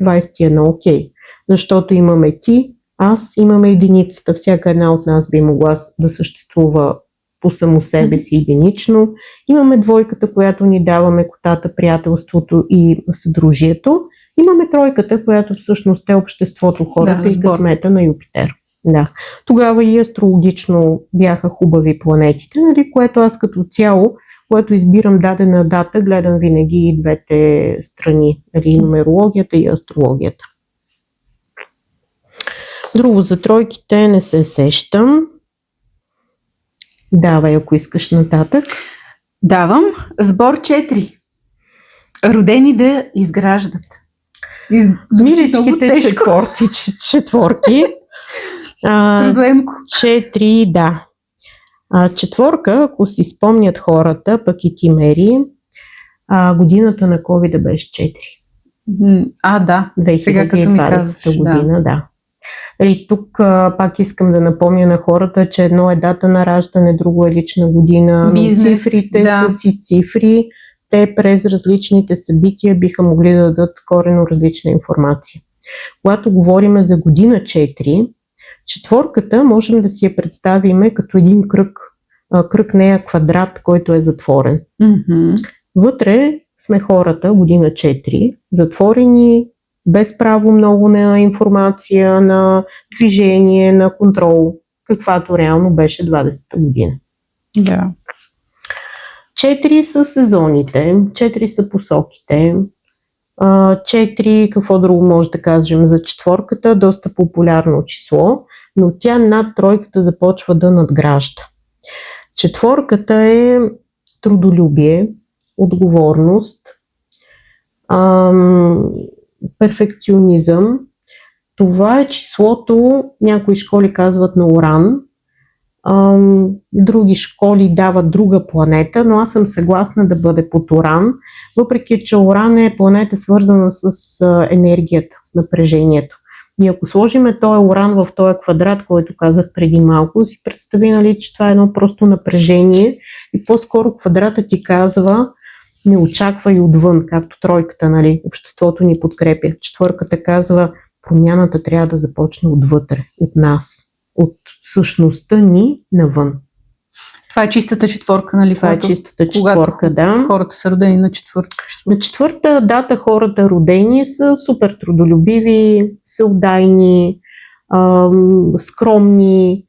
21 окей, защото имаме ти, аз, имаме единицата, всяка една от нас би могла да съществува по само себе си единично. Имаме двойката, която ни дава мекотата, приятелството и съдружието. Имаме тройката, която всъщност е обществото, хората и късмета на Юпитер. Да. Тогава и астрологично бяха хубави планетите, нали, което аз като цяло, когато избирам дадена дата, гледам винаги и двете страни, нали, нумерологията и астрологията. Друго за тройките не се сещам. Давай, ако искаш нататък. Давам. Сбор 4. Родени да изграждат. Миличките четворки. Проблемко. 4, да. Четворка, ако си спомнят хората, пък и ти, Мери, годината на COVID беше 4. Да. 2020 година, да. И тук пак искам да напомня на хората, че едно е дата на раждане, друго е лична година. Бизнес, цифрите са си цифри. Те през различните събития биха могли да дадат коренно различна информация. Когато говорим за година 4, четворката можем да си я представим като един кръг. Кръг не е квадрат, който е затворен. Вътре сме хората, година 4, затворени, без право много на информация, на движение, на контрол, каквато реално беше 20-та година. Да. 4 са сезоните, 4 са посоките, 4, какво друго може да кажем за четворката, доста популярно число, но тя над тройката започва да надгражда. Четворката е трудолюбие, отговорност, перфекционизъм. Това е числото, някои школи казват на Уран, други школи дават друга планета, но аз съм съгласна да бъде под Уран, въпреки че Уран е планета свързана с енергията, с напрежението. И ако сложиме този Уран в този квадрат, който казах преди малко, си представи, нали, че това е едно просто напрежение и по-скоро квадрата ти казва не очаквай отвън, както тройката, нали, обществото ни подкрепя. Четвърката казва промяната трябва да започне отвътре, от нас, от същността ни навън. Това е чистата четворка, нали? Това е чистата четворка, да. Хората са родени на четвърта. На четвърта дата хората родени са супер трудолюбиви, всеотдайни, скромни,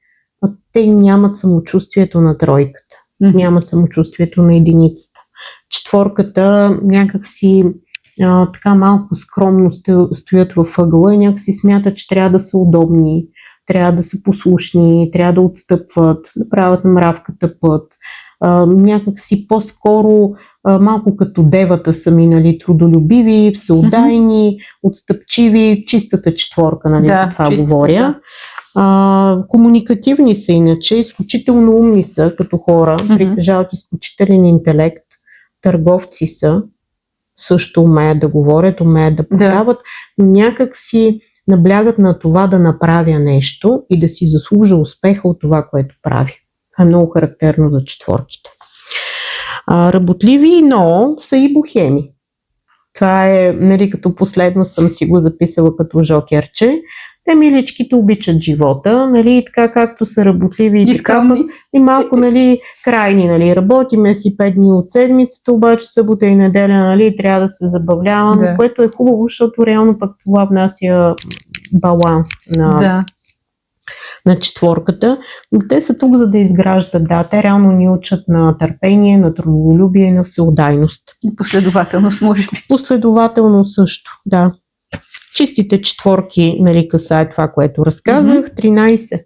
те нямат самочувствието на тройката, нямат самочувствието на единицата. Четворката някакси така малко скромно стоят във ъгъла и някакси смятат, че трябва да са удобни, трябва да са послушни, трябва да отстъпват, да правят на мравката път. Някакси по-скоро малко като девата са минали, трудолюбиви, всеотдайни, отстъпчиви, чистата четворка, нали, за това говоря. Комуникативни са иначе, изключително умни са като хора, притежават изключителен интелект, търговци са, също умеят да говорят, умеят да продават, но някак си наблягат на това да направя нещо и да си заслужа успеха от това, което прави. Това е много характерно за четворките. Работливи, но са и бухеми. Това е, нали, като последно съм си го записала като жокерче. Те миличките обичат живота, нали, така както са работливи и така, и малко, нали, крайни, нали, работиме си 5 дни от седмицата, обаче събота и неделя, нали, трябва да се забавляваме, което е хубаво, защото реално пък това внася баланс на четворката, но те са тук за да изграждат, те реално ни учат на търпение, на трудолюбие и на всеотдайност. И последователност, може би. Последователно също, да. Чистите четворки, нали, касае това, което разказах. 13.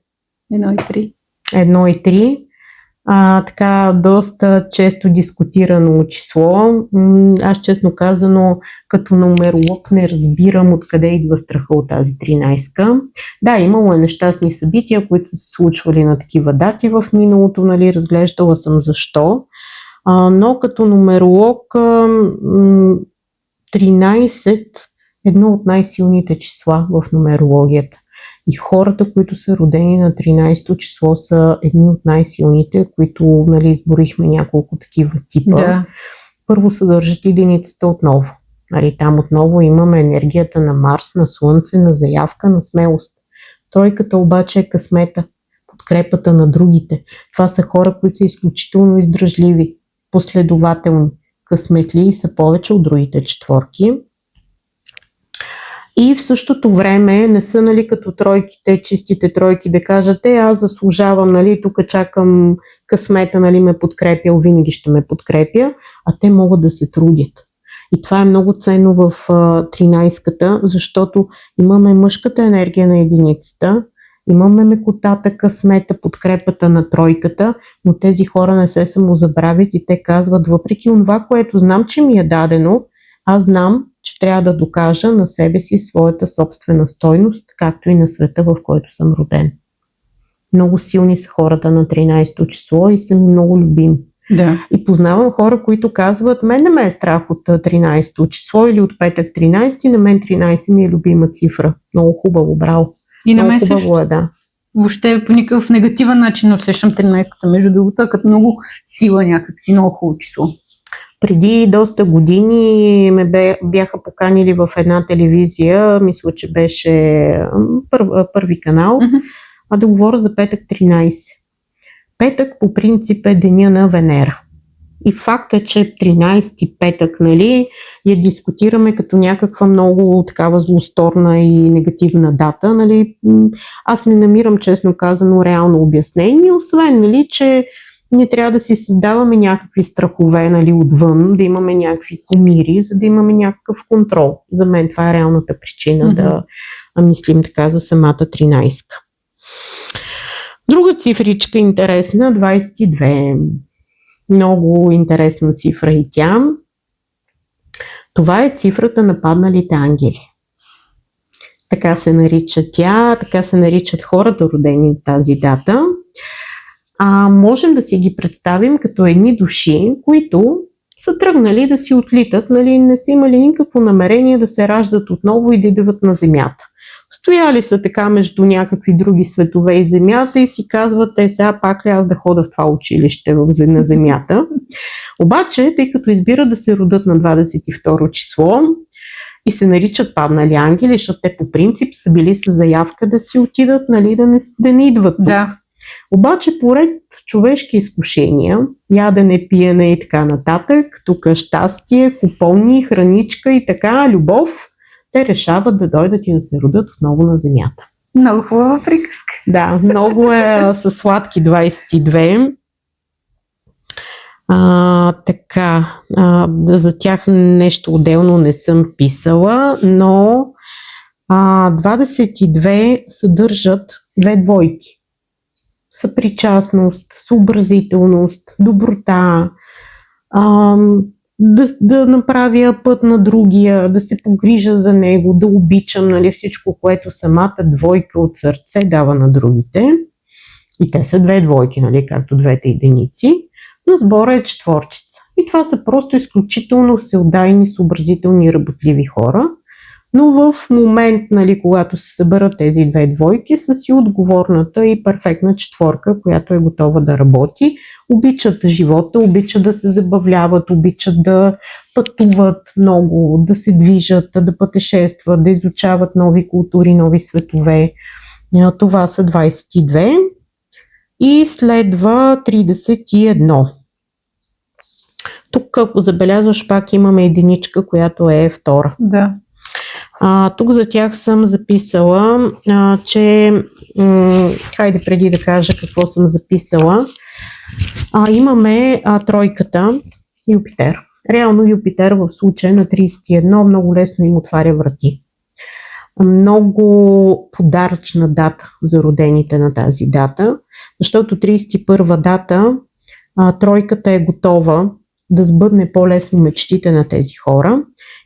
1 и 3. Така, доста често дискутирано число. Аз честно казано, като нумеролог не разбирам откъде идва страха от тази 13-ка. Да, имало е нещастни събития, които са се случвали на такива дати в миналото, нали, разглеждала съм защо. Но като нумеролог 13 едно от най-силните числа в нумерологията. И хората, които са родени на 13-то число, са едни от най-силните, които, нали, изборихме няколко такива типа. Да. Първо съдържат единицата отново. Нали, там отново имаме енергията на Марс, на Слънце, на заявка, на смелост. Тройката обаче е късмета, подкрепата на другите. Това са хора, които са изключително издръжливи, последователни, късметли и са повече от другите четворки. И в същото време не са, нали, като тройките, чистите тройки, да кажат, аз заслужавам, нали, тук чакам късмета, нали, ме подкрепя, винаги ще ме подкрепя, а те могат да се трудят. И това е много ценно в 13-ката, защото имаме мъжката енергия на единицата, имаме мекотата, късмета, подкрепата на тройката, но тези хора не се самозабравят и те казват, въпреки това, което знам, че ми е дадено, аз знам, че трябва да докажа на себе си своята собствена стойност, както и на света, в който съм роден. Много силни са хората на 13-то число и са ми много любими. Да. И познавам хора, които казват, мен не ме е страх от 13-то число или от петък 13, на мен 13 ми е любима цифра. Много хубаво, браво. И на мен много хубаво е, да. Въобще по никакъв негативен начин усещам 13-ката, между другото, като много сила някакси, много хубаво число. Преди доста години ме бяха поканили в една телевизия, мисля, че беше първи канал, да говоря за петък 13. Петък по принцип е деня на Венера. И факта, че 13 петък, нали, я дискутираме като някаква много такава злосторна и негативна дата, нали, аз не намирам, честно казано, реално обяснение, освен, нали, че ние трябва да си създаваме някакви страхове, нали, отвън, да имаме някакви кумири, за да имаме някакъв контрол. За мен това е реалната причина да мислим така за самата 13-ка. Друга цифричка интересна, 22. Много интересна цифра и тя. Това е цифрата на падналите ангели. Така се нарича тя, така се наричат хората, родени от тази дата. Можем да си ги представим като едни души, които са тръгнали да си отлитат, нали, не са имали никакво намерение да се раждат отново и да идват на Земята. Стояли са така между някакви други светове и Земята и си казват, сега пак ли аз да ходя в това училище на Земята. Обаче, тъй като избират да се родят на 22 число и се наричат паднали ангели, защото те по принцип са били с заявка да си отидат, нали, да не идват тук. Да. Обаче поред човешки изкушения, ядене, пиене и така нататък, тук щастие, купони, храничка и така, любов, те решават да дойдат и да се родят отново на Земята. Много хубава приказка. Да, много е със сладки 22. Така, за тях нещо отделно не съм писала, но 22 съдържат 2 двойки. Съпричастност, съобразителност, доброта, да направя път на другия, да се погрижа за него, да обичам, нали, всичко, което самата двойка от сърце дава на другите. И те са 2 двойки, нали, както 2 единици. Но сбора е четворчица. И това са просто изключително всеотдайни, съобразителни, работливи хора. Но в момент, нали, когато се съберат тези 2 двойки, са си отговорната и перфектна четворка, която е готова да работи. Обичат живота, обичат да се забавляват, обичат да пътуват много, да се движат, да пътешестват, да изучават нови култури, нови светове. Това са 22. И следва 31. Тук, ако забелязваш, пак имаме единичка, която е втора. Да. Тук за тях съм записала, че... хайде преди да кажа какво съм записала. Имаме тройката Юпитер. Реално Юпитер в случая на 31 много лесно им отваря врати. Много подаръчна дата за родените на тази дата, защото 31 дата тройката е готова да сбъдне по-лесно мечтите на тези хора.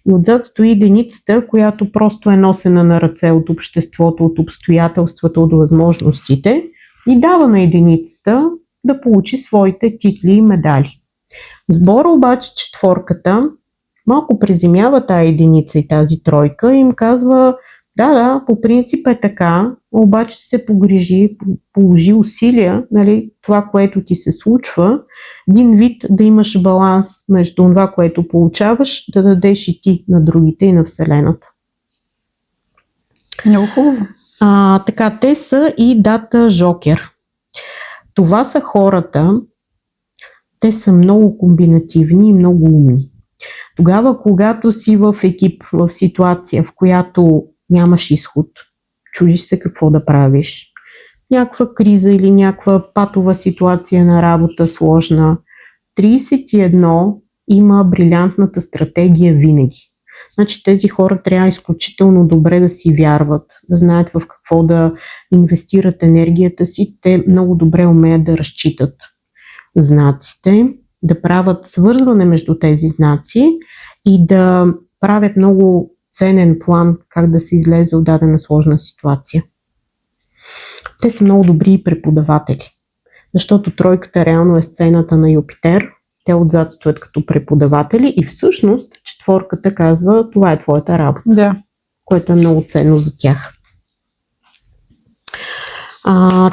И отзад стои единицата, която просто е носена на ръце от обществото, от обстоятелствата, от възможностите и дава на единицата да получи своите титли и медали. Сбора обаче четворката малко приземява тая единица и тази тройка и им казва: да, по принцип е така, обаче се погрижи, положи усилия, нали, това, което ти се случва, един вид да имаш баланс между това, което получаваш, да дадеш и ти на другите и на Вселената. Много хубаво. Така, те са и дата Жокер. Това са хората, те са много комбинативни и много умни. Тогава, когато си в екип, в ситуация, в която нямаш изход, чудиш се какво да правиш, някаква криза или някаква патова ситуация на работа сложна, 31 има брилянтната стратегия винаги. Значи тези хора трябва изключително добре да си вярват, да знаят в какво да инвестират енергията си. Те много добре умеят да разчитат знаците, да правят свързване между тези знаци и да правят много ценен план как да се излезе от дадена сложна ситуация. Те са много добри преподаватели, защото тройката реално е сцената на Юпитер. Те отзад стоят като преподаватели и всъщност четворката казва: това е твоята работа, да, което е много ценно за тях.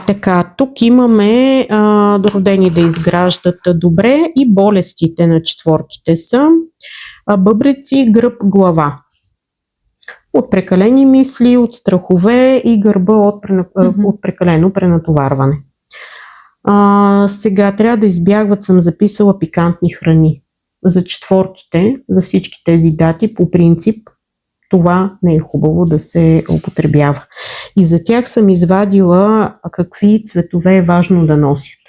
Така, тук имаме родени да изграждат добре и болестите на четворките са бъбреци, гръб, глава. От прекалени мисли, от страхове и гърба от прекалено пренатоварване. Сега трябва да избягват, съм записала, пикантни храни. За четворките, за всички тези дати, по принцип, това не е хубаво да се употребява. И за тях съм извадила какви цветове е важно да носят.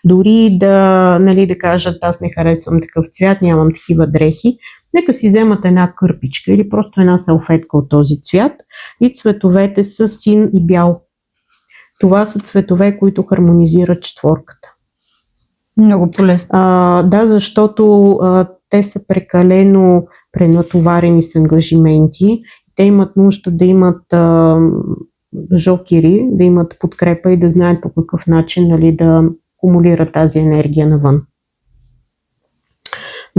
Дори да кажат: аз не харесвам такъв цвят, нямам такива дрехи, нека си вземат една кърпичка или просто една салфетка от този цвят и цветовете са син и бял. Това са цветове, които хармонизират четворката. Много полезно. Да, защото те са прекалено пренатоварени с ангажименти. Те имат нужда да имат жокери, да имат подкрепа и да знаят по какъв начин, нали, да кумулират тази енергия навън.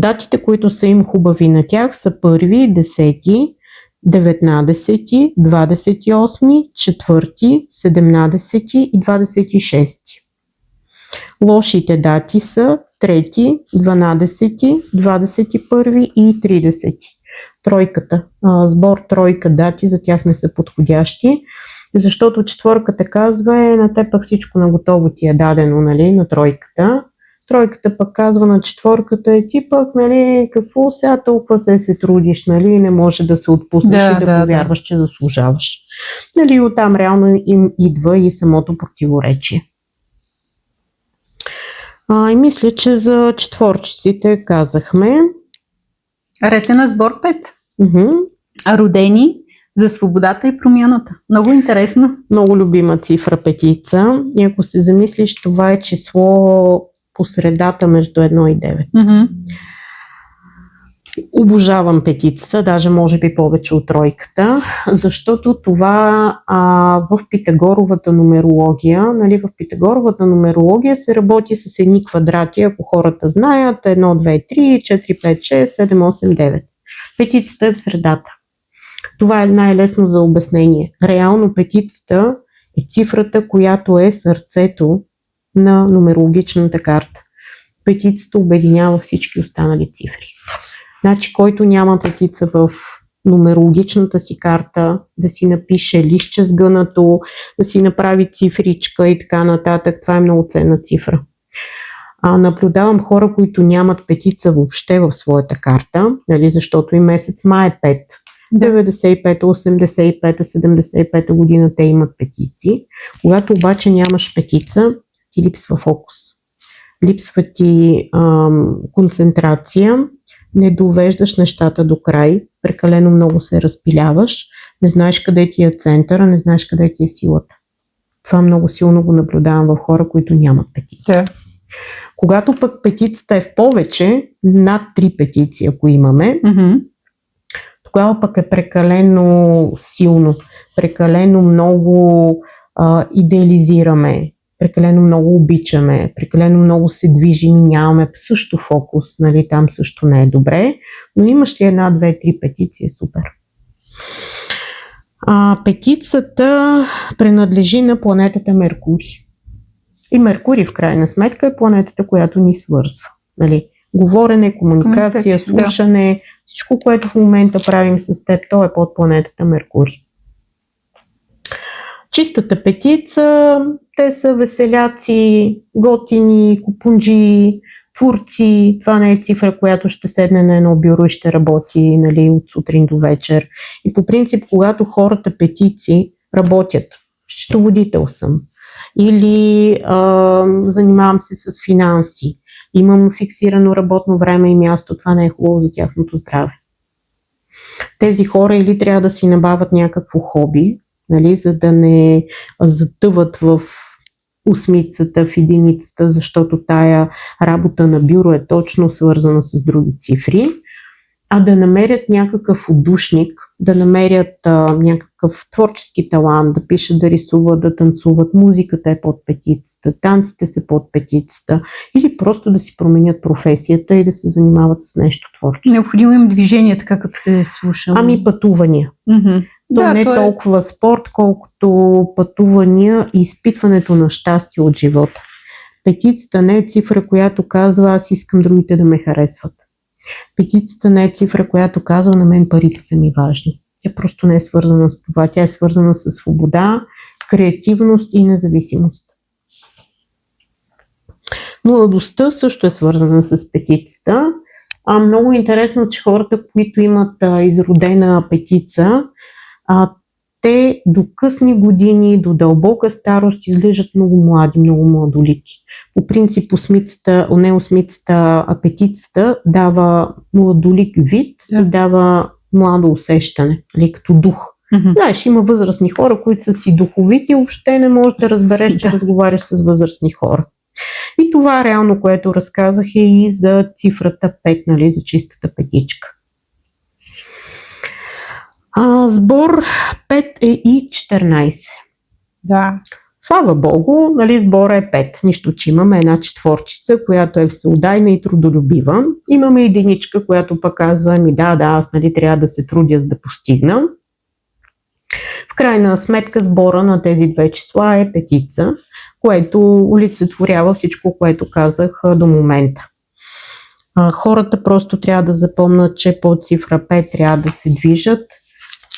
Датите, които са им хубави на тях, са 1, 10, 19, 28, 4, 17 и 26. Лошите дати са 3, 12, 21 и 30. Тройката, сбор тройка дати за тях не са подходящи, защото четворката казва: на теб пък всичко наготово ти е дадено, нали, на тройката. Тройката пък казва на четворката е ти пък, нали, какво сега толкова се трудиш, нали, не може да се отпуснеш и да повярваш, че заслужаваш. Нали, оттам реално им идва и самото противоречие. И мисля, че за четворчиците казахме. Ред е на сбор 5. Uh-huh. Родени за свободата и промяната. Много интересно. Много любима цифра петица. И ако се замислиш, това е число по средата между 1 и 9. Mm-hmm. Обожавам петицата, даже може би повече от тройката, защото това в Питагоровата нумерология, нали, в Питагоровата нумерология се работи с едни квадрати, ако хората знаят, 1, 2, 3, 4, 5, 6, 7, 8, 9. Петицата е в средата. Това е най-лесно за обяснение. Реално петицата е цифрата, която е сърцето на нумерологичната карта. Петицата обединява всички останали цифри. Значи, който няма петица в нумерологичната си карта, да си напише листче с гънато, да си направи цифричка и така нататък, това е много ценна цифра. Наблюдавам хора, които нямат петица въобще в своята карта, нали, защото и месец май е 5. 95, 85, 75 година те имат петиции. Когато обаче нямаш петица, ти липсва фокус. Липсва ти концентрация, не довеждаш нещата до край, прекалено много се разпиляваш, не знаеш къде ти е центъра, не знаеш къде ти е силата. Това много силно го наблюдавам в хора, които нямат петиция. Да. Когато пък петицата е в повече, над 3 петиции, ако имаме, тогава пък е прекалено силно, прекалено много идеализираме, прекалено много обичаме, прекалено много се движим и нямаме също фокус, нали, там също не е добре, но имаш ли 1, 2, 3 петиции, е супер. Петицата принадлежи на планетата Меркурий. И Меркурий в крайна сметка е планетата, която ни свързва. Нали? Говорене, комуникация, слушане, всичко, което в момента правим с теб, то е под планетата Меркурий. Чистата петица, те са веселяци, готини, купунджи, творци. Това не е цифра, която ще седне на едно бюро и ще работи, нали, от сутрин до вечер. И по принцип, когато хората петици работят, счетоводител съм, или занимавам се с финанси, имам фиксирано работно време и място, това не е хубаво за тяхното здраве. Тези хора или трябва да си набавят някакво хоби, нали, за да не затъват в осмицата, в единицата, защото тая работа на бюро е точно свързана с други цифри, а да намерят някакъв отдушник, да намерят някакъв творчески талант, да пишат, да рисуват, да танцуват, музиката е под петицата, танците са под петицата, или просто да си променят професията и да се занимават с нещо творческо. Необходимо им движение, така като те слушам. Пътувания. Да, не толкова спорт, колкото пътувания и изпитването на щастие от живота. Петицата не е цифра, която казва аз искам другите да ме харесват. Петицата не е цифра, която казва на мен парите са ми важни. Тя просто не е свързана с това. Тя е свързана с свобода, креативност и независимост. Младостта също е свързана с петицата. Много интересно, че хората, които имат изродена петица, те до късни години, до дълбока старост изглеждат много млади, много младолики. По принцип, петицата дава младолик вид и дава младо усещане, нали, като дух. Знаеш, има възрастни хора, които са си духовити и въобще не можеш да разбереш, че разговаряш с възрастни хора. И това реално, което разказах е и за цифрата 5, нали, за чистата петичка. Сбор 5 е и 14. Да. Слава Богу, нали, сбора е 5. Нищо, че имаме една четворчица, която е всеотдайна и трудолюбива. Имаме единичка, която пък казва, аз нали, трябва да се трудя, за да постигна. В крайна сметка сбора на тези две числа е петица, което олицетворява всичко, което казах до момента. Хората просто трябва да запомнят, че по цифра 5 трябва да се движат,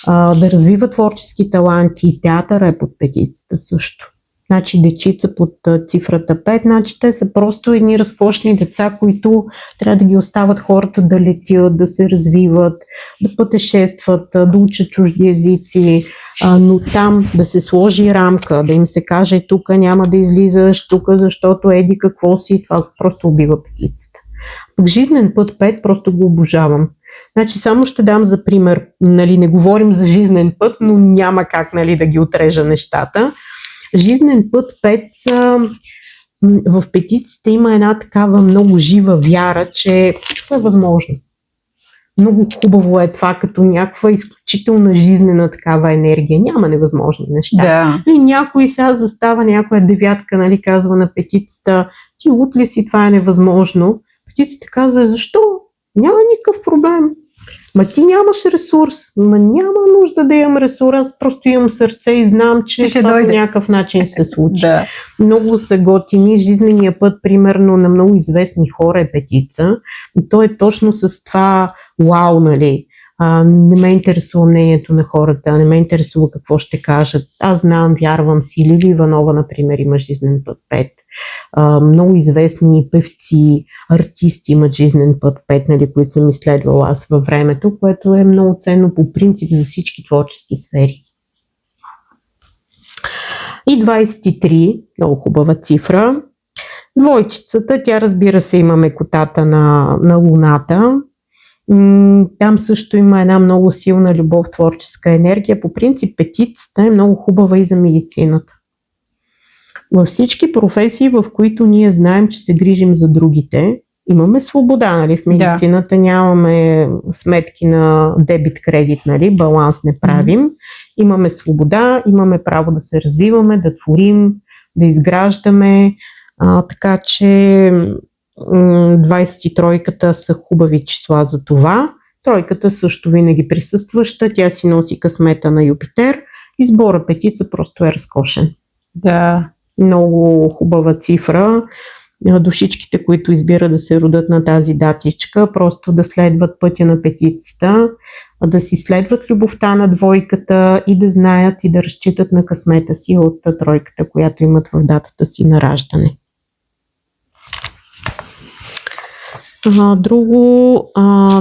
да развиват творчески таланти и театъра е под петицата също. значи дечица под цифрата 5, значи те са просто едни разкошни деца, които трябва да ги остават хората да летят, да се развиват, да пътешестват, да учат чужди езици, но там да се сложи рамка, да им се каже тук няма да излизаш, тук защото еди какво си, това просто убива петицата. Пък жизнен път 5 просто го обожавам. Значи само ще дам за пример, нали, не говорим за жизнен път, но няма как, нали, да ги отрежа нещата. Жизнен път 5 са, в петиците има една такава много жива вяра, че всичко е възможно. Много хубаво е това, като някаква изключителна жизнена такава енергия. Няма невъзможни неща. Да. И някой сега застава, някоя девятка, нали, казва на петицата, ти луд ли си, това е невъзможно. Петицата казва, защо? Няма никакъв проблем. Ма ти нямаш ресурс. Ма няма нужда да имам ресурс. Аз просто имам сърце и знам, че това по някакъв начин се случи. Да. Много са готини. Жизнения път, примерно, на много известни хора е петица. И то е точно с това вау, нали. Не ме интересува мнението на хората, не ме интересува какво ще кажат. Аз знам, вярвам си. Лили Иванова, например, има жизнен път 5. Много известни певци, артисти имат жизнен път 5, нали, които съм изследвала аз във времето, което е много ценно по принцип за всички творчески сфери. И 23, много хубава цифра. Двойчицата, тя разбира се има мекотата на Луната. Там също има една много силна любов, творческа енергия. По принцип петицата е много хубава и за медицината. Във всички професии, в които ние знаем, че се грижим за другите, имаме свобода, нали? В медицината нямаме сметки на дебит-кредит, нали? Баланс не правим. Имаме свобода, имаме право да се развиваме, да творим, да изграждаме. Така че 23-ката са хубави числа за това. Тройката също винаги присъстваща, тя си носи късмета на Юпитер. Избора петица просто е разкошен. Да. Много хубава цифра. Душичките, които избират да се родят на тази датичка, просто да следват пътя на петицата, да си следват любовта на двойката и да знаят и да разчитат на късмета си от тройката, която имат в датата си на раждане. Друго,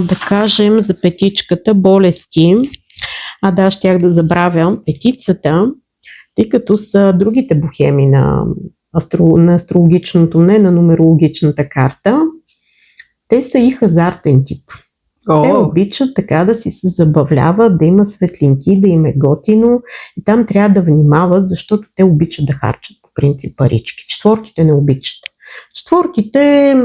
да кажем за петичката, болести. Да, щях да забравя петицата, тъй като са другите бохеми на астрологичното, не на нумерологичната карта. Те са и хазартен тип. Те обичат така да си се забавляват, да има светлинки, да им е готино и там трябва да внимават, защото те обичат да харчат по принцип парички. Четворките не обичат. Четворките,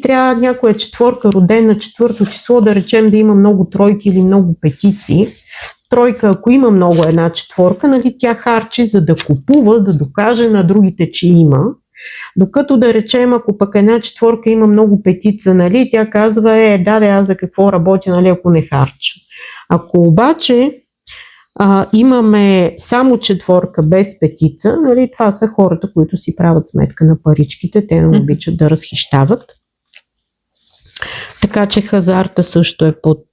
трябва някоя четворка родена на 4-то число, да речем да има много тройки или много петици. Тройка, ако има много една четворка, нали, тя харчи, за да купува, да докаже на другите, че има. Докато да речем, ако пък една четворка има много петица, нали, тя казва, аз за какво работя, нали, ако не харча. Ако обаче имаме само четворка без петица, нали, това са хората, които си правят сметка на паричките, те не обичат да разхищават. Така че хазарта също е под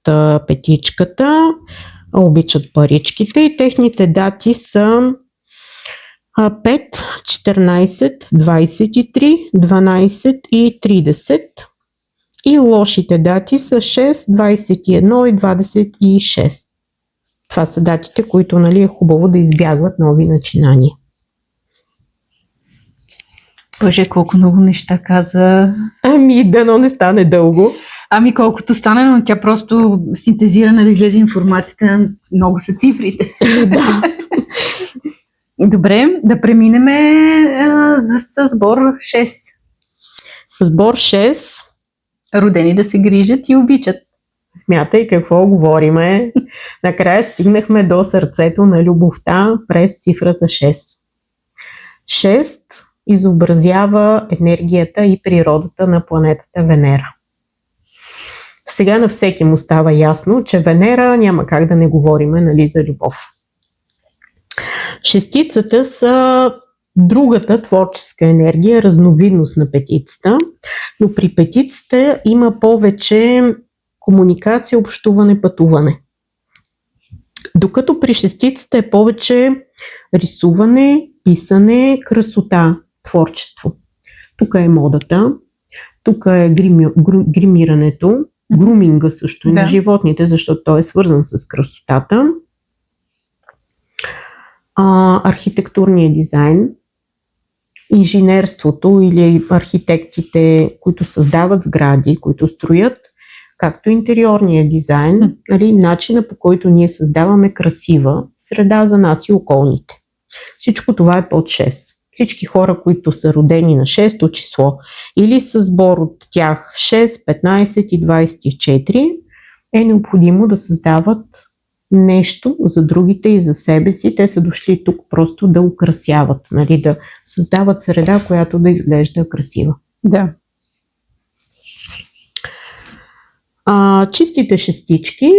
петичката, обичат паричките и техните дати са 5, 14, 23, 12 и 30. И лошите дати са 6, 21 и 26. Това са датите, които, нали, е хубаво да избягват нови начинания. Боже, колко много неща каза. Дано не стане дълго. Колкото стане, но тя просто синтезирана да излезе информацията, много са цифрите. Да. Добре, да преминем за сбор 6. Сбор 6. Родени да се грижат и обичат. Смятай какво говориме. Накрая стигнахме до сърцето на любовта през цифрата 6. 6 изобразява енергията и природата на планетата Венера. Сега на всеки му става ясно, че Венера няма как да не говориме, нали, за любов. Шестицата са другата творческа енергия, разновидност на петицата, но при петицата има повече комуникация, общуване, пътуване. Докато при шестицата е повече рисуване, писане, красота, творчество. Тук е модата, тук е гримирането, груминга също и на животните, защото той е свързан с красотата. Архитектурния дизайн, инженерството или архитектите, които създават сгради, които строят, както интериорния дизайн, нали, начина по който ние създаваме красива среда за нас и околните. Всичко това е под 6. Всички хора, които са родени на 6-то число или с сбор от тях 6, 15 и 24, е необходимо да създават нещо за другите и за себе си. Те са дошли тук просто да украсяват, нали, да създават среда, която да изглежда красива. Да. Чистите шестички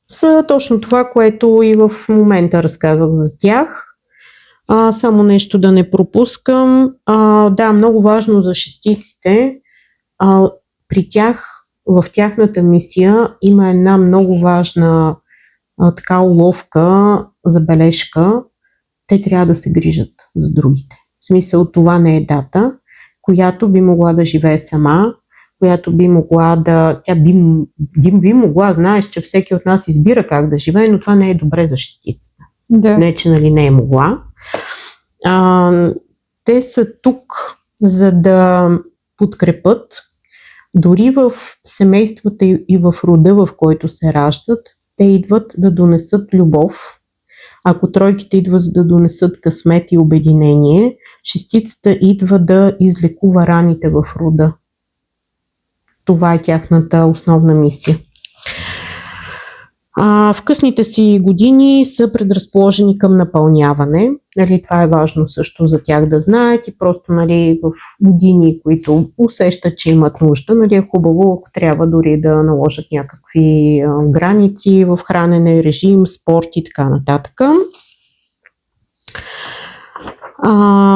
са точно това, което и в момента разказах за тях. Само нещо да не пропускам. Да, много важно за шестиците. При тях, в тяхната мисия има една много важна така уловка, забележка. Те трябва да се грижат за другите. В смисъл, това не е дата, която би могла да живее сама, която би могла да... Тя би могла, знаеш, че всеки от нас избира как да живее, но това не е добре за шестицата. Да. Не, че нали не е могла. Те са тук, за да подкрепят дори в семействата и в рода, в който се раждат. Те идват да донесат любов. Ако тройките идват да донесат късмет и обединение, шестицата идва да излекува раните в рода. Това е тяхната основна мисия. В късните си години са предразположени към напълняване. Нали, това е важно също за тях да знаят и просто нали, в години, които усещат, че имат нужда, нали, е хубаво, ако трябва дори да наложат някакви граници в хранене, режим, спорт и така нататък.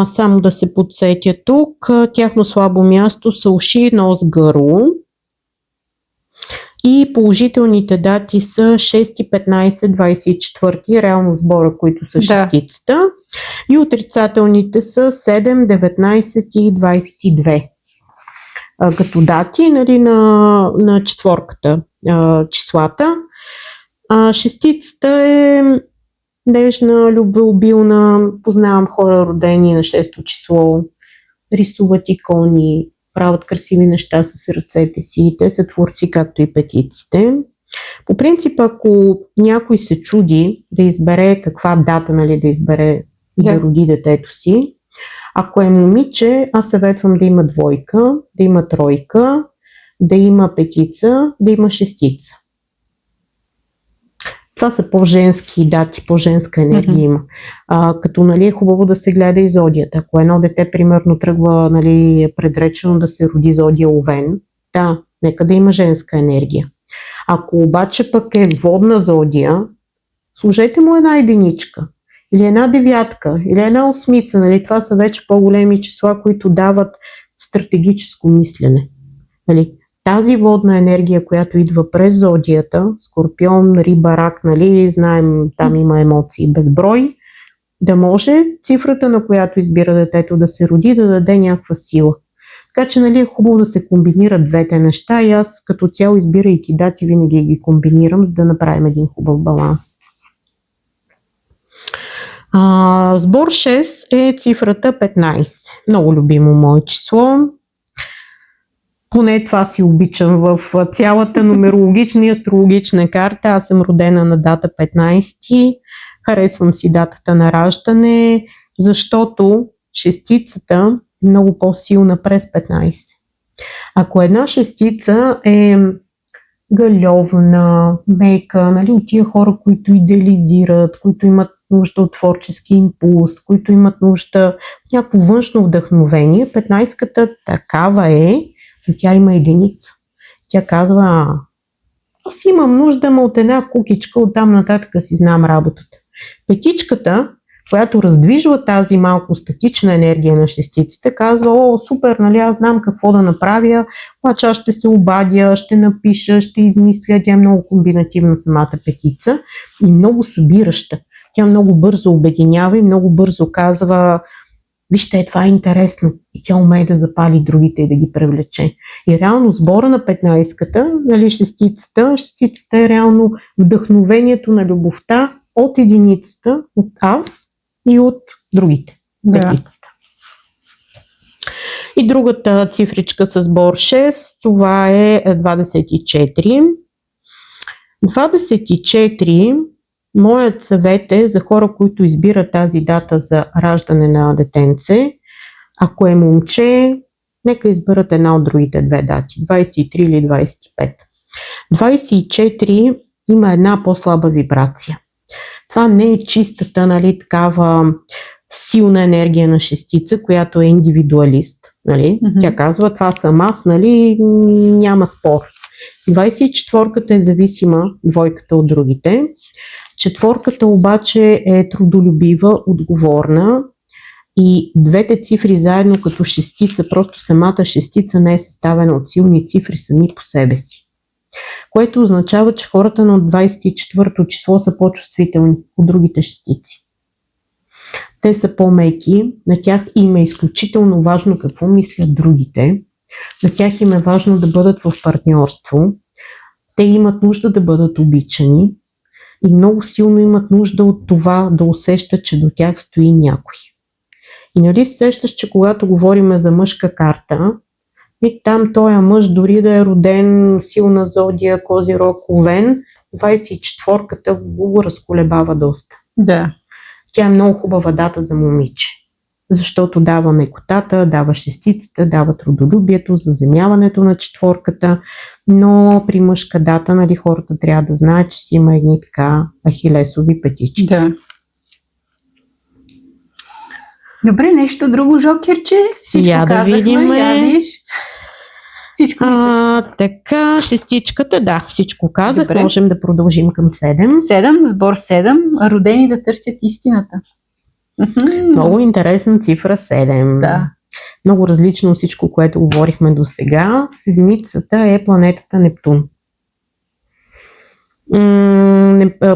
Само да се подсетя тук, тяхно слабо място са уши, нос, гърло. И положителните дати са 6, 15, 24, реално сбора, които са шестицата. И отрицателните са 7, 19 и 22. Като дати нали, на четворката числата. Шестицата е нежна, любвеобилна. Познавам хора родени на 6-то число. Рисуват икони, правят красиви неща с ръцете си. Те са творци, както и петиците. По принцип, ако някой се чуди да избере каква дата нали, да избере и да роди детето си, ако е момиче, аз съветвам да има двойка, да има тройка, да има петица, да има шестица. Това са по-женски дати, по-женска енергия има. Като нали, е хубаво да се гледа и зодията. Ако едно дете, примерно, тръгва нали, е предречено да се роди зодия Овен, да, нека да има женска енергия. Ако обаче пък е водна зодия, сложете му една единичка, или една девятка, или една осмица. Нали, това са вече по-големи числа, които дават стратегическо мислене. Нали, тази водна енергия, която идва през зодията, Скорпион, Риба, Рак, нали, знаем, там има емоции безброй, да може цифрата, на която избира детето да се роди, да даде някаква сила. Така че нали, е хубаво да се комбинират двете неща и аз като цяло, избирайки дати, винаги ги комбинирам, за да направим един хубав баланс. Сбор 6 е цифрата 15. Много любимо мое число. Поне това си обичам в цялата нумерологична и астрологична карта. Аз съм родена на дата 15. Харесвам си датата на раждане, защото шестицата е много по-силна през 15. Ако една шестица е галевна, мека, нали, от тия хора, които идеализират, които имат нужда от творчески импулс, които имат нужда от някакво външно вдъхновение, 15-ката такава е, но тя има единица. Тя казва, аз имам нужда от една кукичка, оттам нататък си знам работата. Петичката, която раздвижва тази малко статична енергия на шестиците, казва, о, супер, нали, аз знам какво да направя, обаче аз ще се обадя, ще напиша, ще измисля, тя е много комбинативна самата петица и много събираща. Тя много бързо обединява и много бързо казва: вижте, това е интересно. И тя умее да запали другите и да ги привлече. И реално сбора на 15-ката, нали, шестицата е реално вдъхновението на любовта от единицата, от аз и от другите. Петицата. И другата цифричка с сбор 6, това е 24. 24, моят съвет е за хора, които избират тази дата за раждане на детенце. Ако е момче, нека изберат една от другите две дати, 23 или 25. 24 има една по-слаба вибрация. Това не е чистата, нали, такава силна енергия на шестица, която е индивидуалист. Нали? Тя казва: това съм аз, нали, няма спор. 24-ката е зависима, двойката от другите. Четворката обаче е трудолюбива, отговорна и двете цифри заедно като шестица, просто самата шестица не е съставена от силни цифри сами по себе си. Което означава, че хората на 24-то число са по-чувствителни от другите шестици. Те са по-меки, на тях им е изключително важно какво мислят другите, на тях им е важно да бъдат в партньорство, те имат нужда да бъдат обичани и много силно имат нужда от това да усещат, че до тях стои някой. И нали сещаш, че когато говорим за мъжка карта, и там този мъж, дори да е роден силна зодия, Козирог, Овен, 24-ката го разколебава доста. Да. Тя е много хубава дата за момиче, защото дава мекотата, дава шестицата, дава трудолюбието, заземяването на четворката, но при мъжка дата, нали, хората трябва да знаят, че си има едни така ахилесови петички. Да. Добре, нещо друго, Жокерче? Всичко казахме, я виж. Всичко така, шестичката, да, всичко казах. Добре. Можем да продължим към 7. 7, сбор 7, родени да търсят истината. Много интересна цифра 7. Да. Много различно от всичко, което говорихме до сега. Седмицата е планетата Нептун.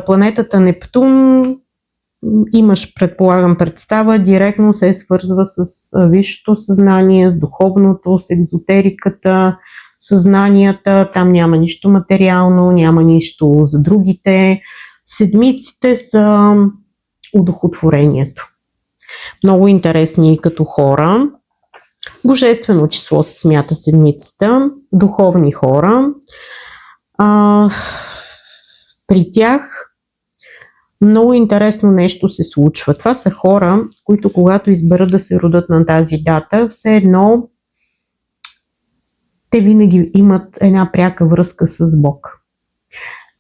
Планетата Нептун, имаш, предполагам, представа, директно се свързва с висшето съзнание, с духовното, с екзотериката, съзнанията. Там няма нищо материално, няма нищо за другите. Седмиците са удохотворението. Много интересни като хора. Божествено число се смята седмицата. Духовни хора. При тях много интересно нещо се случва. Това са хора, които когато изберат да се родят на тази дата, все едно те винаги имат една пряка връзка с Бог.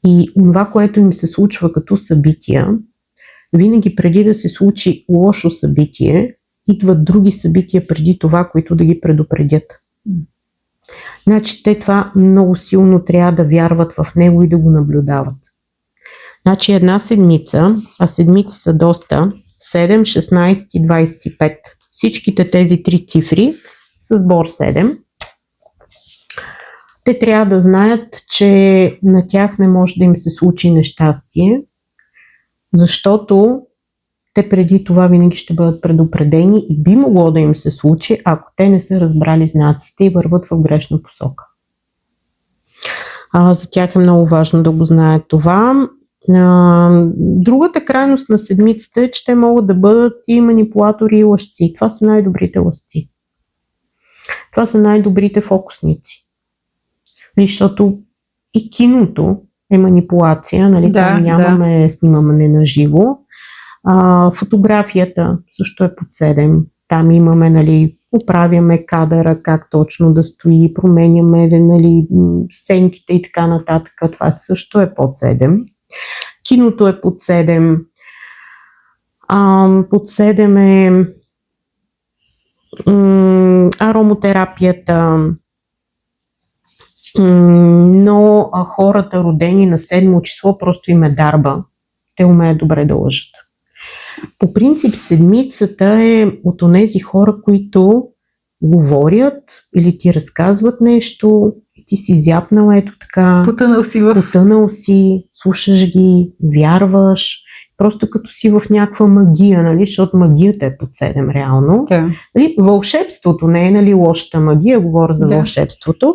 И това, което им се случва като събития, винаги преди да се случи лошо събитие, идват други събития преди това, които да ги предупредят. Значи те това много силно трябва да вярват в него и да го наблюдават. Значи една седмица, а седмици са доста, 7, 16 и 25. Всичките тези три цифри са сбор 7. Те трябва да знаят, че на тях не може да им се случи нещастие, защото те преди това винаги ще бъдат предупредени и би могло да им се случи, ако те не са разбрали знаците и върват в грешна посока. За тях е много важно да го знаят това. Другата крайност на седмицата е, че те могат да бъдат и манипулатори и лъжци. Това са най-добрите лъжци. Това са най-добрите фокусници. Защото и киното е манипулация, нали? Там нямаме снимане на живо. Фотографията също е под 7. Там имаме, нали, оправяме кадъра, как точно да стои, променяме, нали, сенките и така нататък. Това също е под 7. Киното е под 7. Под 7 е аромотерапията. Но хората, родени на 7 число, просто им е дарба. Те умеят добре да лъжат. По принцип, седмицата е от онези хора, които говорят или ти разказват нещо и ти си зяпнала ето така, потънал си, слушаш ги, вярваш, просто като си в някаква магия, нали, защото магията е под 7 реално. Да. Нали, вълшебството не е, нали, лошата магия, говоря за вълшебството.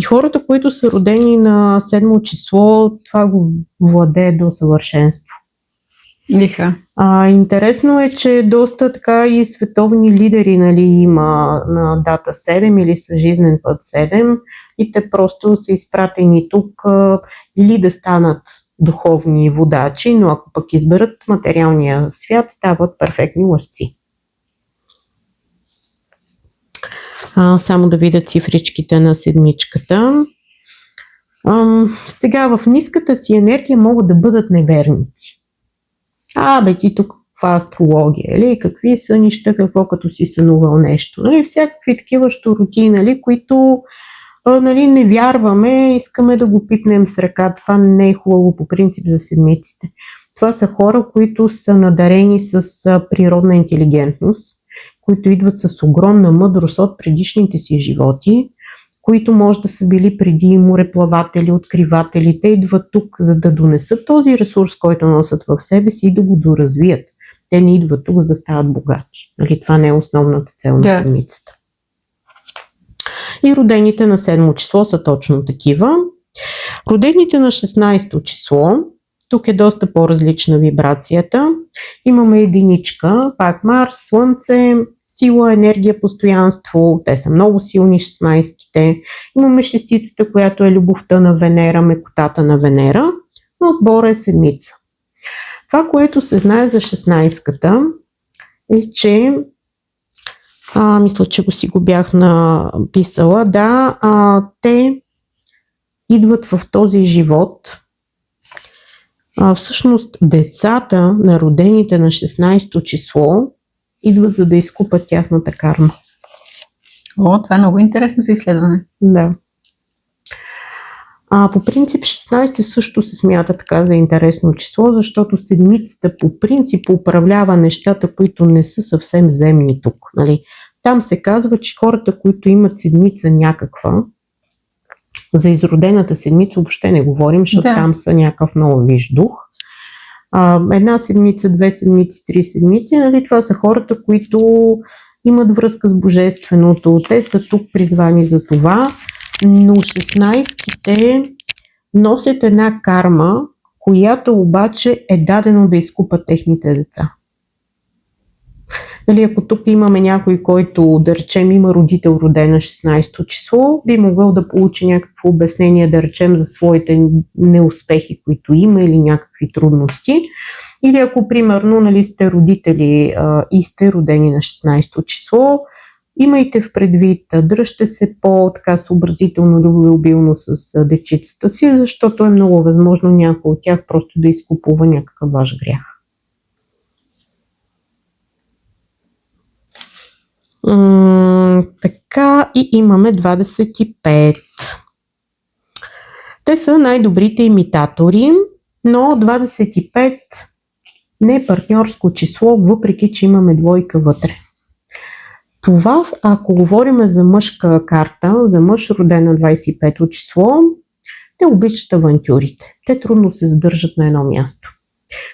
И хората, които са родени на 7 число, това го владее до съвършенство. Интересно е, че доста така и световни лидери, нали, има на дата 7 или с жизнен път 7 и те просто са изпратени тук или да станат духовни водачи, но ако пък изберат материалния свят, стават перфектни лъжци. Само да видя цифричките на седмичката. Сега в ниската си енергия могат да бъдат неверници. Ти тук каква астрология, или какви сънища, какво като си сънувал нещо. Нали, всякакви такива щуроти, нали, които нали, не вярваме, искаме да го пипнем с ръка. Това не е хубаво по принцип за седмиците. Това са хора, които са надарени с природна интелигентност, които идват с огромна мъдрост от предишните си животи, които може да са били преди мореплаватели, откриватели. Те идват тук, за да донесат този ресурс, който носят в себе си и да го доразвият. Те не идват тук, за да стават богати. Нали, това не е основната цел на седмицата. И родените на 7 число са точно такива. Родените на 16 число, тук е доста по-различна вибрацията. Имаме единичка, пак Марс, Слънце, сила, енергия, постоянство. Те са много силни 16-те. Имаме шестицата, която е любовта на Венера, мекотата на Венера, но сбора е седмица. Това, което се знае за 16-ката е, че мисля, че го бях написала. Те идват в този живот. Всъщност децата на родените на 16-то число идват за да изкупат тяхната карма. Това е много интересно за изследване. Да. По принцип 16 също се смята така за интересно число, защото седмицата по принцип управлява нещата, които не са съвсем земни тук. Нали? Там се казва, че хората, които имат седмица някаква, за изродената седмица въобще не говорим, защото там са някакъв много виж дух. 1 седмица, 2 седмици, 3 седмици, нали? Това са хората, които имат връзка с Божественото. Те са тук призвани за това, но 16-ките носят една карма, която обаче е дадено да изкупат техните деца. Нали, ако тук имаме някой, който, да речем, има родител роден на 16-то число, би могъл да получи някакво обяснение, да речем, за своите неуспехи, които има или някакви трудности. Или ако, примерно, нали, сте родители и сте родени на 16-то число, имайте в предвид, дръжте се по-така съобразително, любвеобилно с дечицата си, защото е много възможно някой от тях просто да изкупува някакъв ваш грях. Така и имаме 25. Те са най-добрите имитатори, но 25 не е партньорско число, въпреки че имаме двойка вътре. Това, ако говорим за мъжка карта, за мъж роден на 25-то число, те обичат авантюрите. Те трудно се задържат на едно място.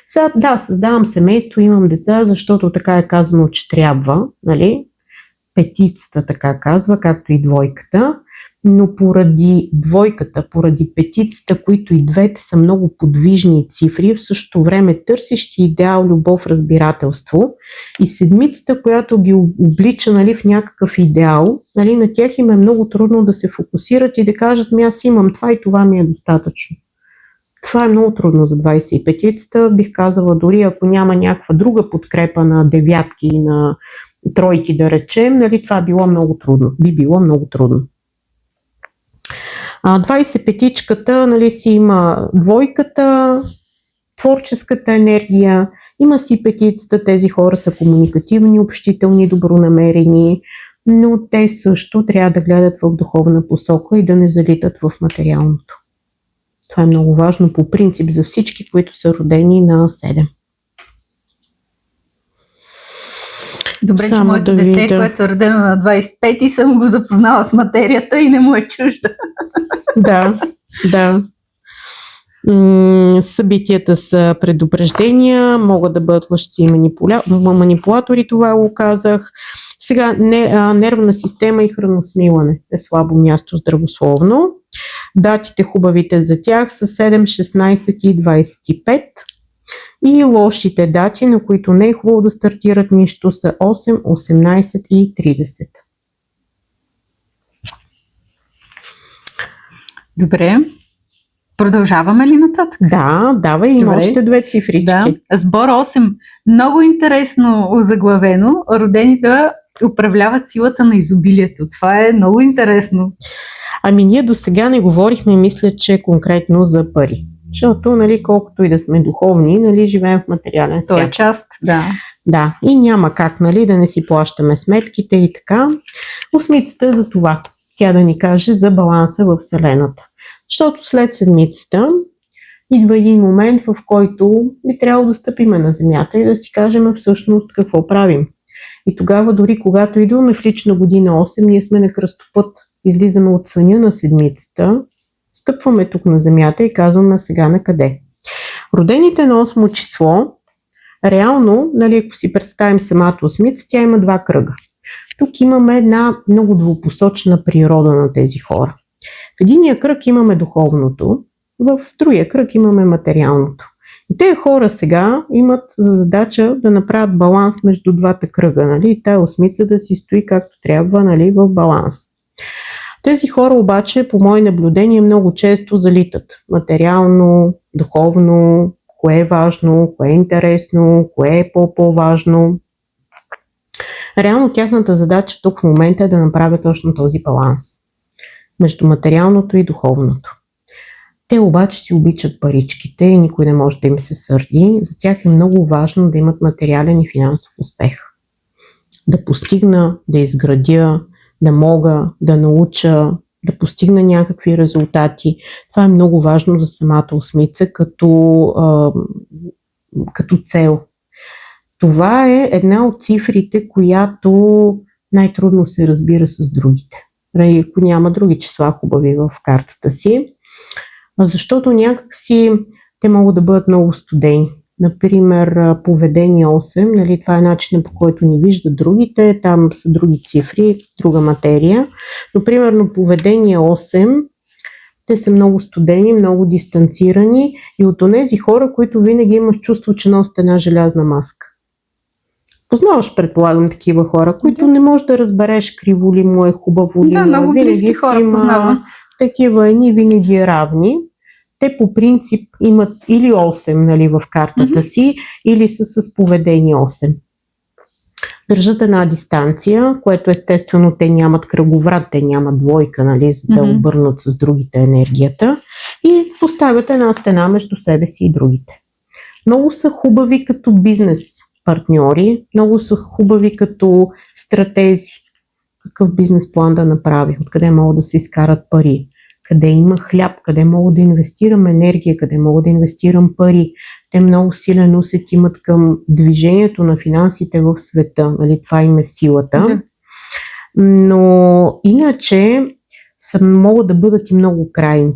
Сега, създавам семейство, имам деца, защото така е казано, че трябва, нали? Петицата така казва, както и двойката, но поради двойката, поради петицата, които и двете са много подвижни цифри, в същото време търсещи идеал, любов, разбирателство, и седмицата, която ги облича, нали, в някакъв идеал, нали, на тях им е много трудно да се фокусират и да кажат, аз имам това и това ми е достатъчно. Това е много трудно за 25-цата, бих казала, дори ако няма някаква друга подкрепа на девятки и на тройки, да речем, нали, това било много трудно. Би било много трудно. 25-чката, нали, си има двойката, творческата енергия, има си петицата, тези хора са комуникативни, общителни, добронамерени, но те също трябва да гледат в духовна посока и да не залитат в материалното. Това е много важно по принцип за всички, които са родени на 7. Добре, че Само моето да дете, видя. което е родено на 25-ти, съм го запознала с материята и не му е чужда. Да, да. Събитията са предупреждения, могат да бъдат лъжци и манипулатори, това го казах. Сега, нервна система и храносмилане е слабо място здравословно. Датите хубавите за тях са 7, 16 и 25. И лошите дати, на които не е хубаво да стартират нищо, са 8, 18 и 30. Добре. Продължаваме ли нататък? Да, давай, има Добре. още две цифрички. Да. Сбор 8. Много интересно заглавено. Родени да управляват силата на изобилието. Това е много интересно. Ами ние до сега не говорихме, мисля, че конкретно за пари. Защото, нали, колкото и да сме духовни, нали, живеем в материален свят. Това е част, да. Да, и няма как, нали, да не си плащаме сметките и така. Осмицата е за това. Тя да ни каже за баланса в Вселената. Защото след седмицата идва един момент, в който би трябвало да стъпиме на земята и да си кажем всъщност какво правим. И тогава, дори когато идваме в лична година 8, ние сме на кръстопът, излизаме от съня на седмицата, стъпваме тук на земята и казваме сега на къде. Родените на 8 число, реално, нали, ако си представим самата осмица, тя има два кръга. Тук имаме една много двупосочна природа на тези хора. В единия кръг имаме духовното, в другия кръг имаме материалното. И тези хора сега имат за задача да направят баланс между двата кръга, нали, и тая осмица да си стои както трябва, нали, в баланс. Тези хора обаче, по мои наблюдения, много често залитат материално, духовно, кое е важно, кое е интересно, кое е по-важно. Реално тяхната задача тук в момента е да направят точно този баланс между материалното и духовното. Те обаче си обичат паричките и никой не може да им се сърди. За тях е много важно да имат материален и финансов успех. Да постигна, да изградя, да мога, да науча, да постигна някакви резултати. Това е много важно за самата осмица като цел. Това е една от цифрите, която най-трудно се разбира с другите. Ако няма други числа хубави в картата си. Защото някакси те могат да бъдат много студени. Например, поведение 8, нали, това е начинът, по който ни виждат другите, там са други цифри, друга материя. Но примерно поведение 8, те са много студени, много дистанцирани и от онези хора, които винаги имаш чувство, че носят една желязна маска. Познаваш, предполагам, такива хора, които не можеш да разбереш криво ли му е, хубаво ли му е. Да, много близки хора познавам. Такива едни винаги равни. Те по принцип имат или 8, нали, в картата си, или са с поведение 8. Държат една дистанция, което естествено те нямат кръговрат, те нямат двойка, нали, за да обърнат с другите енергията и поставят една стена между себе си и другите. Много са хубави като бизнес партньори, много са хубави като стратези. Какъв бизнес план да направи, откъде могат да се изкарат пари, къде има хляб, къде мога да инвестирам енергия, къде мога да инвестирам пари. Те много силен усет имат към движението на финансите в света, нали, това им е силата. Но иначе могат да бъдат и много крайни.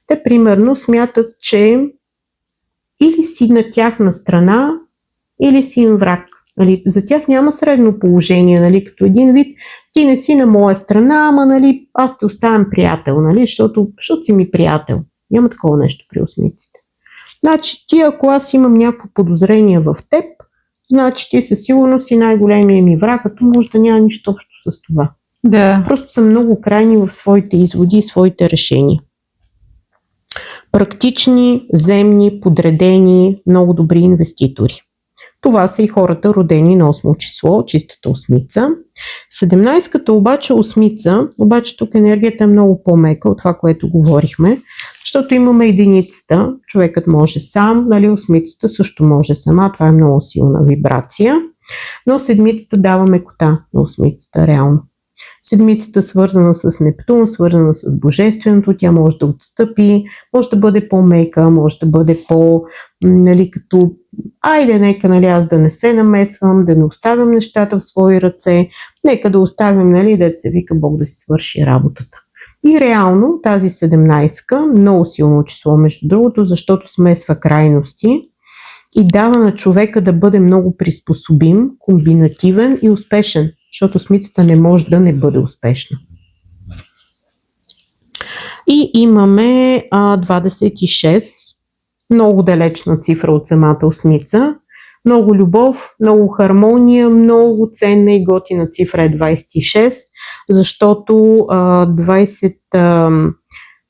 Те примерно смятат, че или си на тяхна страна, или си им враг. Нали, за тях няма средно положение, нали, като един вид, ти не си на моя страна, ама нали, аз те оставям приятел, нали, защото си ми приятел. Няма такова нещо при осмиците. Значи ти, ако аз имам някакво подозрение в теб, значи ти със сигурност си най-големия ми враг, като може да няма нищо общо с това. Да. Просто са много крайни в своите изводи и своите решения. Практични, земни, подредени, много добри инвеститори. Това са и хората, родени на 8 число, чистата осмица. 17-ката обаче осмица, обаче тук енергията е много по-мека от това, което говорихме, защото имаме единицата, човекът може сам, нали, осмицата също може сама, това е много силна вибрация, но седмицата дава мекота на осмицата, реално. Седмицата свързана с Нептун, свързана с Божественото, тя може да отстъпи, може да бъде по-мека, може да бъде като айде, нека, аз да не се намесвам, да не оставям нещата в свои ръце, нека да оставим, да се вика Бог да си свърши работата. И реално тази 17-ка, много силно число между другото, защото смесва крайности и дава на човека да бъде много приспособим, комбинативен и успешен, защото осмицата не може да не бъде успешна. И имаме 26, много далечна цифра от самата осмица. Много любов, много хармония, много ценна и готина цифра е 26, защото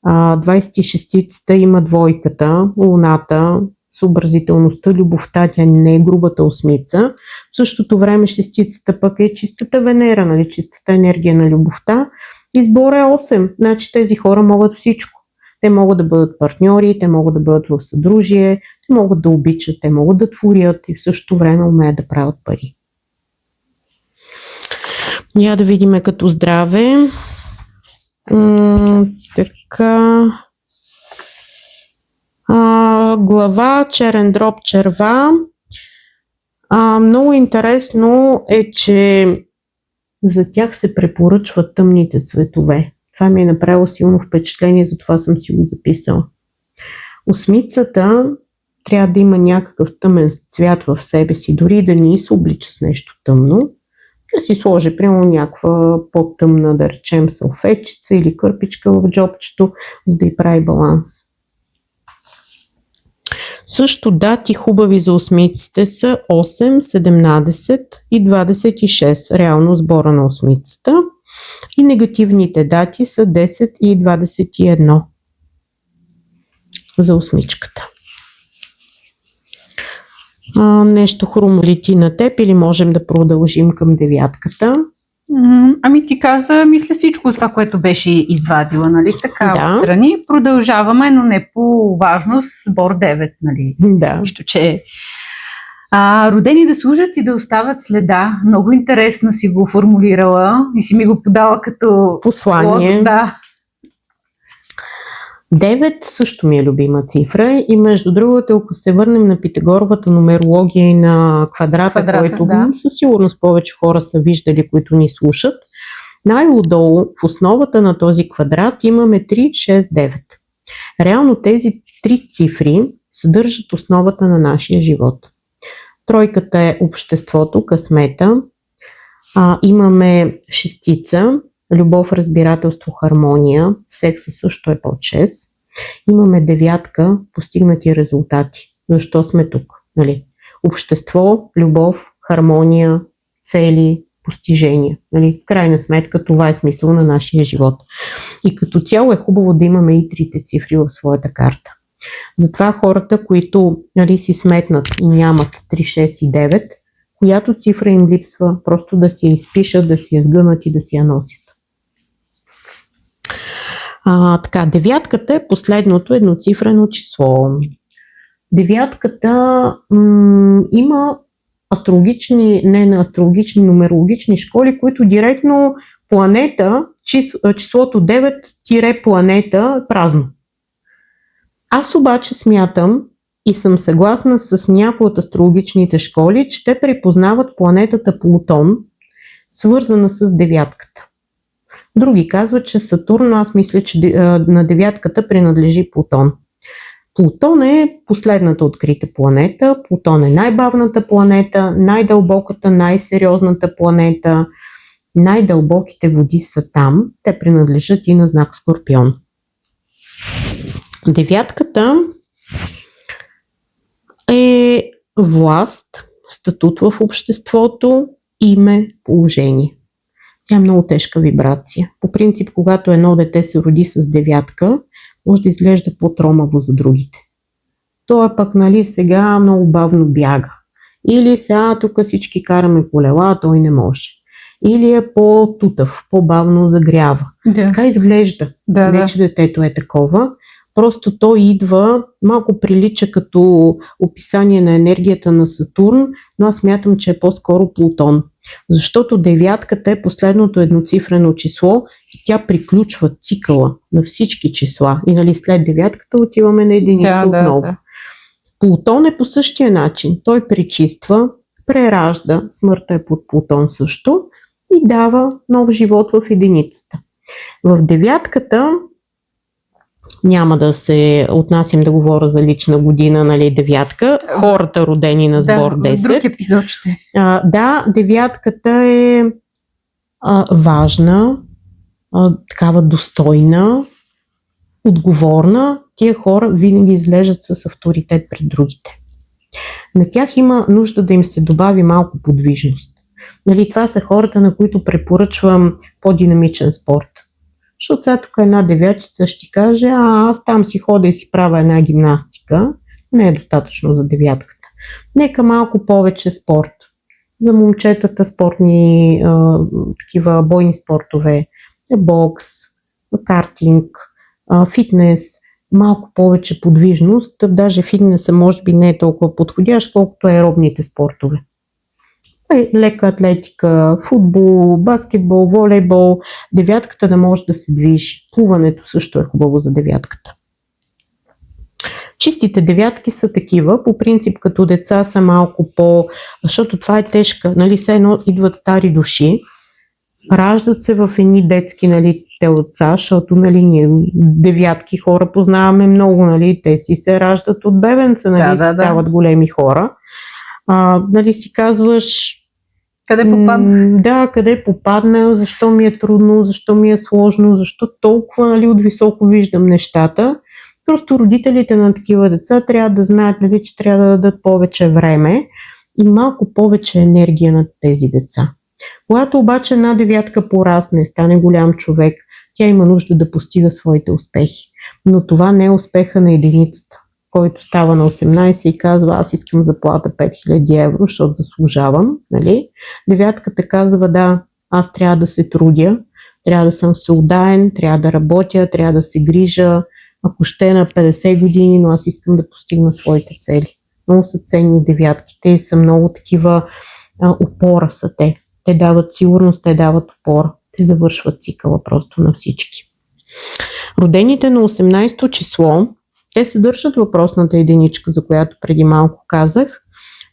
26-цата има двойката, луната, съобразителността, любовта, тя не е грубата осмица. В същото време шестицата пък е чистата Венера, чистата енергия на любовта. Избор е 8, значи тези хора могат всичко. Те могат да бъдат партньори, те могат да бъдат в съдружие, те могат да обичат, те могат да творят и в същото време умеят да правят пари. Я да видим като здраве. Глава, черен дроб, черва. Много интересно е, че за тях се препоръчват тъмните цветове. Това ми е направило силно впечатление, затова съм си го записала. Осмицата трябва да има някакъв тъмен цвят в себе си, дори да не се облича с нещо тъмно, да си сложи примерно някаква по-тъмна, да речем, салфетчица или кърпичка в джобчето, за да й прави баланс. Също дати хубави за осмиците са 8, 17 и 26, реално сбора на осмицата. И негативните дати са 10 и 21 за осмичката. Нещо хрумлити на теб или можем да продължим към девятката? Ами ти каза, мисля всичко това, което беше извадила, така, да. Отстрани. Продължаваме, но не по важност, сбор 9, Да. Нищо, че родени да служат и да остават следа. Много интересно си го формулирала и си ми го подала като послание. Да. 9 също ми е любима цифра и между другото, ако се върнем на Питагоровата нумерология и на квадрата, който със сигурност повече хора са виждали, които ни слушат, най-отдолу в основата на този квадрат имаме 3, 6, 9. Реално тези три цифри съдържат основата на нашия живот. Тройката е обществото, късмета, имаме шестица, любов, разбирателство, хармония, секса също е под 6. Имаме девятка, постигнати резултати. Защо сме тук? Общество, любов, хармония, цели, постижения. В крайна сметка това е смисъл на нашия живот. И като цяло е хубаво да имаме и трите цифри в своята карта. Затова хората, които си сметнат и нямат 3, 6 и 9, която цифра им липсва, просто да си я изпишат, да си я сгънат и да си я носят. Девятката е последното едноцифрено число. Девятката има астрологични, нумерологични школи, които директно планета, числото 9-планета празно. Аз обаче смятам и съм съгласна с някои от астрологичните школи, че те припознават планетата Плутон, свързана с девятката. Други казват, че Сатурн, аз мисля, че на девятката принадлежи Плутон. Плутон е последната открита планета, Плутон е най-бавната планета, най-дълбоката, най-сериозната планета, най-дълбоките води са там, те принадлежат и на знак Скорпион. Девятката е власт, статут в обществото, име, положение. Тя е много тежка вибрация. По принцип, когато едно дете се роди с девятка, може да изглежда по-тромаво за другите. То е пък, сега много бавно бяга. Или сега тук всички караме колела, а той не може. Или е по-тутав, по-бавно загрява. Да. Така изглежда. Не, че детето е такова. Просто той идва, малко прилича като описание на енергията на Сатурн, но аз смятам, че е по-скоро Плутон. Защото девятката е последното едноцифрено число и тя приключва цикъла на всички числа. И нали, след девятката отиваме на единица отново. Да. Плутон е по същия начин. Той пречиства, преражда, смъртта е под Плутон също, и дава нов живот в единицата. В девятката няма да се отнасям да говоря за лична година, нали, девятка. Хората родени на сбор 10. Да, в друг епизод ще. Да, девятката е важна, такава достойна, отговорна. Тия хора винаги изглеждат с авторитет пред другите. На тях има нужда да им се добави малко подвижност. Нали, това са хората, на които препоръчвам по-динамичен спорт. Защото сега тук една девячица ще каже, аз там си ходя и си правя една гимнастика. Не е достатъчно за девятката. Нека малко повече спорт. За момчетата спортни, такива бойни спортове, бокс, картинг, фитнес, малко повече подвижност. Даже фитнеса може би не е толкова подходящ, колкото аеробните спортове. Лека атлетика, футбол, баскетбол, волейбол, девятката да може да се движи. Плуването също е хубаво за девятката. Чистите девятки са такива, по принцип като деца са малко защото това е тежка, нали, все едно идват стари души, раждат се в едни детски, нали, телца, защото, нали, ние девятки хора познаваме много, нали, те си се раждат от бебенца, нали, стават големи хора. Нали, си казваш къде попадна? Да, къде попадна, защо ми е трудно, защо ми е сложно, защо толкова, нали, от високо виждам нещата. Просто родителите на такива деца трябва да знаят, нали, че трябва да дадат повече време и малко повече енергия на тези деца. Когато обаче една девятка порасне, стане голям човек, тя има нужда да постига своите успехи. Но това не е успеха на единицата, който става на 18 и казва, аз искам заплата 5000 евро, защото заслужавам. Нали? Девятката казва, да, аз трябва да се трудя, трябва да съм всеотдаен, трябва да работя, трябва да се грижа, ако ще на 50 години, но аз искам да постигна своите цели. Много са ценни девятките и са много такива опора са те. Те дават сигурност, те дават опора. Те завършват цикъла просто на всички. Родените на 18-то число, те съдържат въпросната единичка, за която преди малко казах,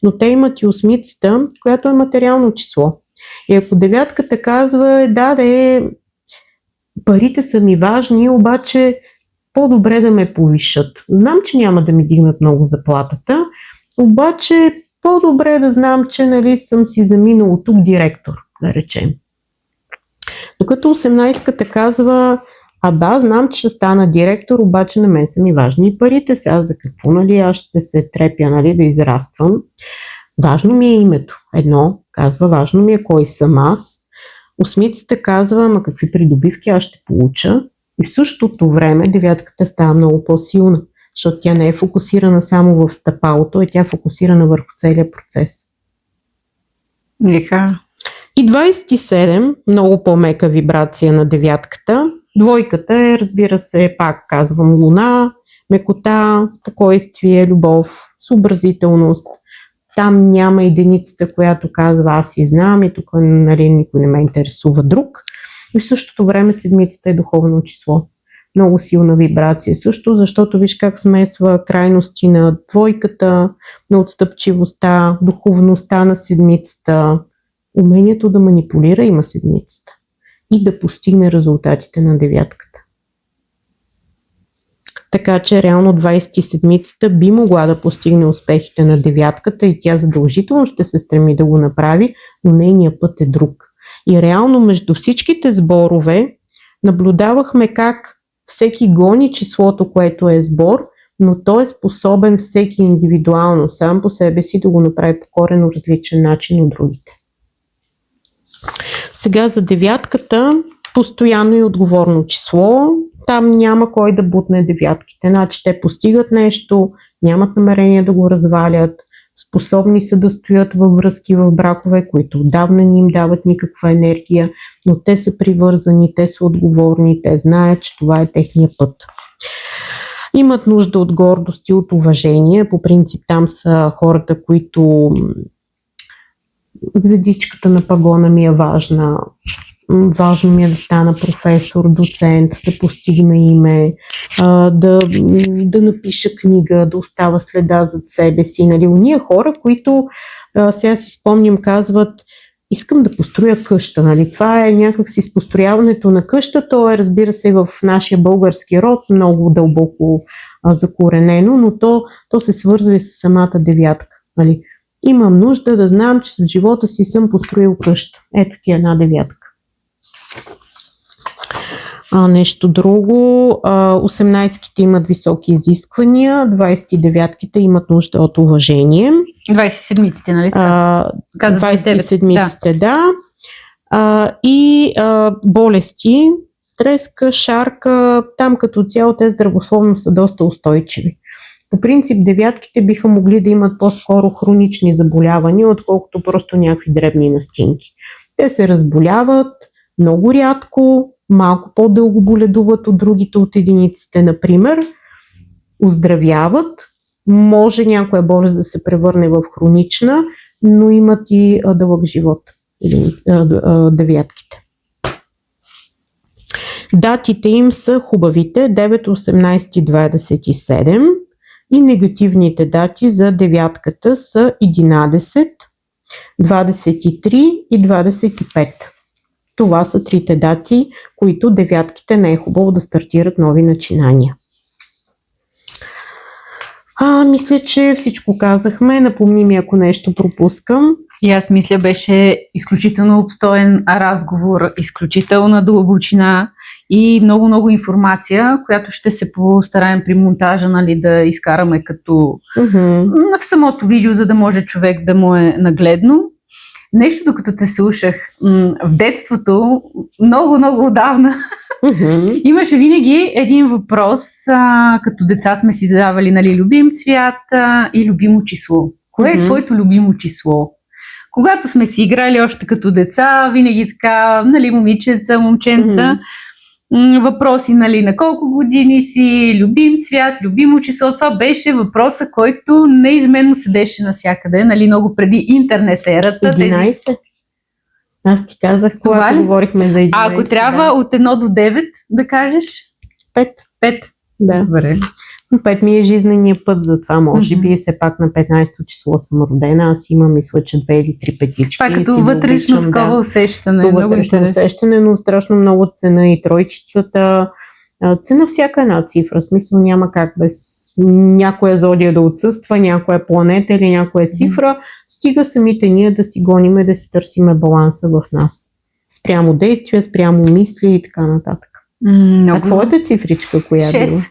но те имат и осмицата, която е материално число. И ако девятката казва, парите са ми важни, обаче по-добре да ме повишат. Знам, че няма да ми дигнат много заплатата, обаче по-добре да знам, че, нали, съм си заминал тук директор, да речем. Докато 18-ката казва, знам, че ще стана директор, обаче на мен са ми важни и парите. Сега за какво, нали, аз ще се трепя, нали, да израствам. Важно ми е името. Едно казва, важно ми е кой съм аз. Осмицата казва, какви придобивки аз ще получа. И в същото време девятката става много по-силна, защото тя не е фокусирана само в стъпалото, тя е фокусирана върху целия процес. Лиха. И 27, много по-мека вибрация на девятката. Двойката е, разбира се, пак казвам, луна, мекота, спокойствие, любов, съобразителност. Там няма единицата, която казва, аз си знам и тук, нали, никой не ме интересува друг. И в същото време седмицата е духовно число. Много силна вибрация също, защото виж как смесва крайности на двойката, на отстъпчивостта, духовността на седмицата, умението да манипулира има седмицата и да постигне резултатите на девятката. Така че реално 27-цата би могла да постигне успехите на девятката и тя задължително ще се стреми да го направи, но нейният път е друг. И реално между всичките сборове наблюдавахме как всеки гони числото, което е сбор, но той е способен всеки индивидуално, сам по себе си да го направи по коренно различен начин от другите. Сега за девятката постоянно и отговорно число. Там няма кой да бутне девятките. Значи те постигат нещо, нямат намерение да го развалят, способни са да стоят във връзки, в бракове, които отдавна не им дават никаква енергия, но те са привързани, те са отговорни, те знаят, че това е техния път. Имат нужда от гордост и от уважение. По принцип там са хората, които звездичката на пагона ми е важна. Важно ми е да стана професор, доцент, да постигна име, да напиша книга, да остава следа зад себе си. Нали? Уния хора, които сега си спомням, казват: искам да построя къща. Нали? Това е някакси с построяването на къща. То е, разбира се, в нашия български род много дълбоко закоренено, но то се свързва и с самата девятка. Нали? Имам нужда да знам, че в живота си съм построил къща. Ето ти една девятка. Нещо друго. 18-ките имат високи изисквания, 29-ките имат нужда от уважение. 27-ците, нали така? 27-ците, да. И болести, треска, шарка, там като цяло те здравословно са доста устойчиви. По принцип, девятките биха могли да имат по-скоро хронични заболявания, отколкото просто някакви дребни настинки. Те се разболяват много рядко, малко по-дълго боледуват от другите, от единиците, например, оздравяват, може някоя болест да се превърне в хронична, но имат и дълъг живот, девятките. Датите им са хубавите 9, 18, 27 и негативните дати за девятката са 11, 23 и 25. Това са трите дати, които девятките не е хубаво да стартират нови начинания. Мисля, че всичко казахме. Напомни ми, ако нещо пропускам. И аз мисля, беше изключително обстоен разговор, изключителна дълбочина и много информация, която ще се постараем при монтажа, нали, да изкараме като в самото видео, за да може човек да му е нагледно. Нещо, докато те слушах, в детството, много отдавна, имаше винаги един въпрос, като деца сме си задавали, нали, любим цвят и любимо число. Кое е твоето любимо число? Когато сме си играли още като деца, винаги така, нали, момиченца, момченца, въпроси, нали, на колко години си, любим цвят, любимо число. Това беше въпроса, който неизменно седеше навсякъде, нали, много преди интернет ерата. 11. Аз ти казах, когато говорихме за 11. Ако трябва от 1 до 9 да кажеш? 5. 5. Да. Добре. 5 ми е жизнения път, затова може би все пак на 15-то число съм родена. Аз имам, мисля, че 2 или 3 петички. Това като вътрешно такова усещане. Вътрешно усещане, но страшно много цена и тройчицата. Цена всяка една цифра. В смисъл няма как без някоя зодия да отсъства, някоя планета или някоя цифра. Стига самите ние да си гониме, да си търсиме баланса в нас. Спрямо действия, спрямо мисли и така нататък. А твоята цифричка коя е? 6.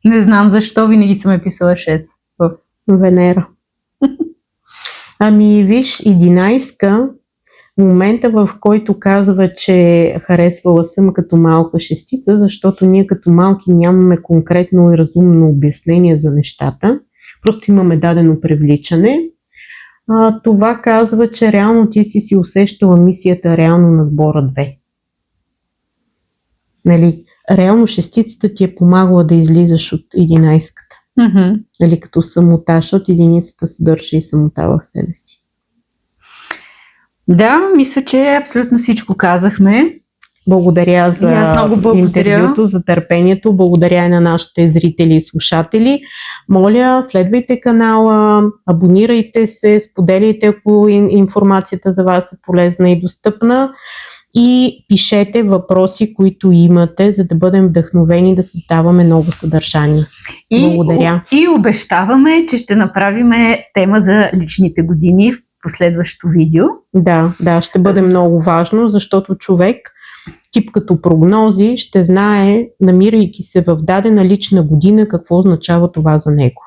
Не знам защо винаги съм писала 6. Венера. Ами виж, 11-ка, момента, в който казва, че харесвала съм като малка шестица, защото ние като малки нямаме конкретно и разумно обяснение за нещата. Просто имаме дадено привличане. Това казва, че реално ти си усещала мисията реално на сбора 2. Нали? Реално шестицата ти е помагала да излизаш от 11-ката. Нали, като самота, защото единицата съдържа и самота в себе си. Да, мисля, че абсолютно всичко казахме. Благодаря за интервюто, за търпението. Благодаря и на нашите зрители и слушатели. Моля, следвайте канала, абонирайте се, споделяйте, ако информацията за вас е полезна и достъпна. И пишете въпроси, които имате, за да бъдем вдъхновени да създаваме ново съдържание. Благодаря. И обещаваме, че ще направим тема за личните години в последващото видео. Да, ще бъде много важно, защото човек, тип като прогнози, ще знае, намирайки се в дадена лична година, какво означава това за него.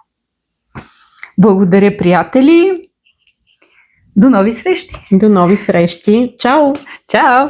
Благодаря, приятели! До нови срещи! До нови срещи! Чао! Чао!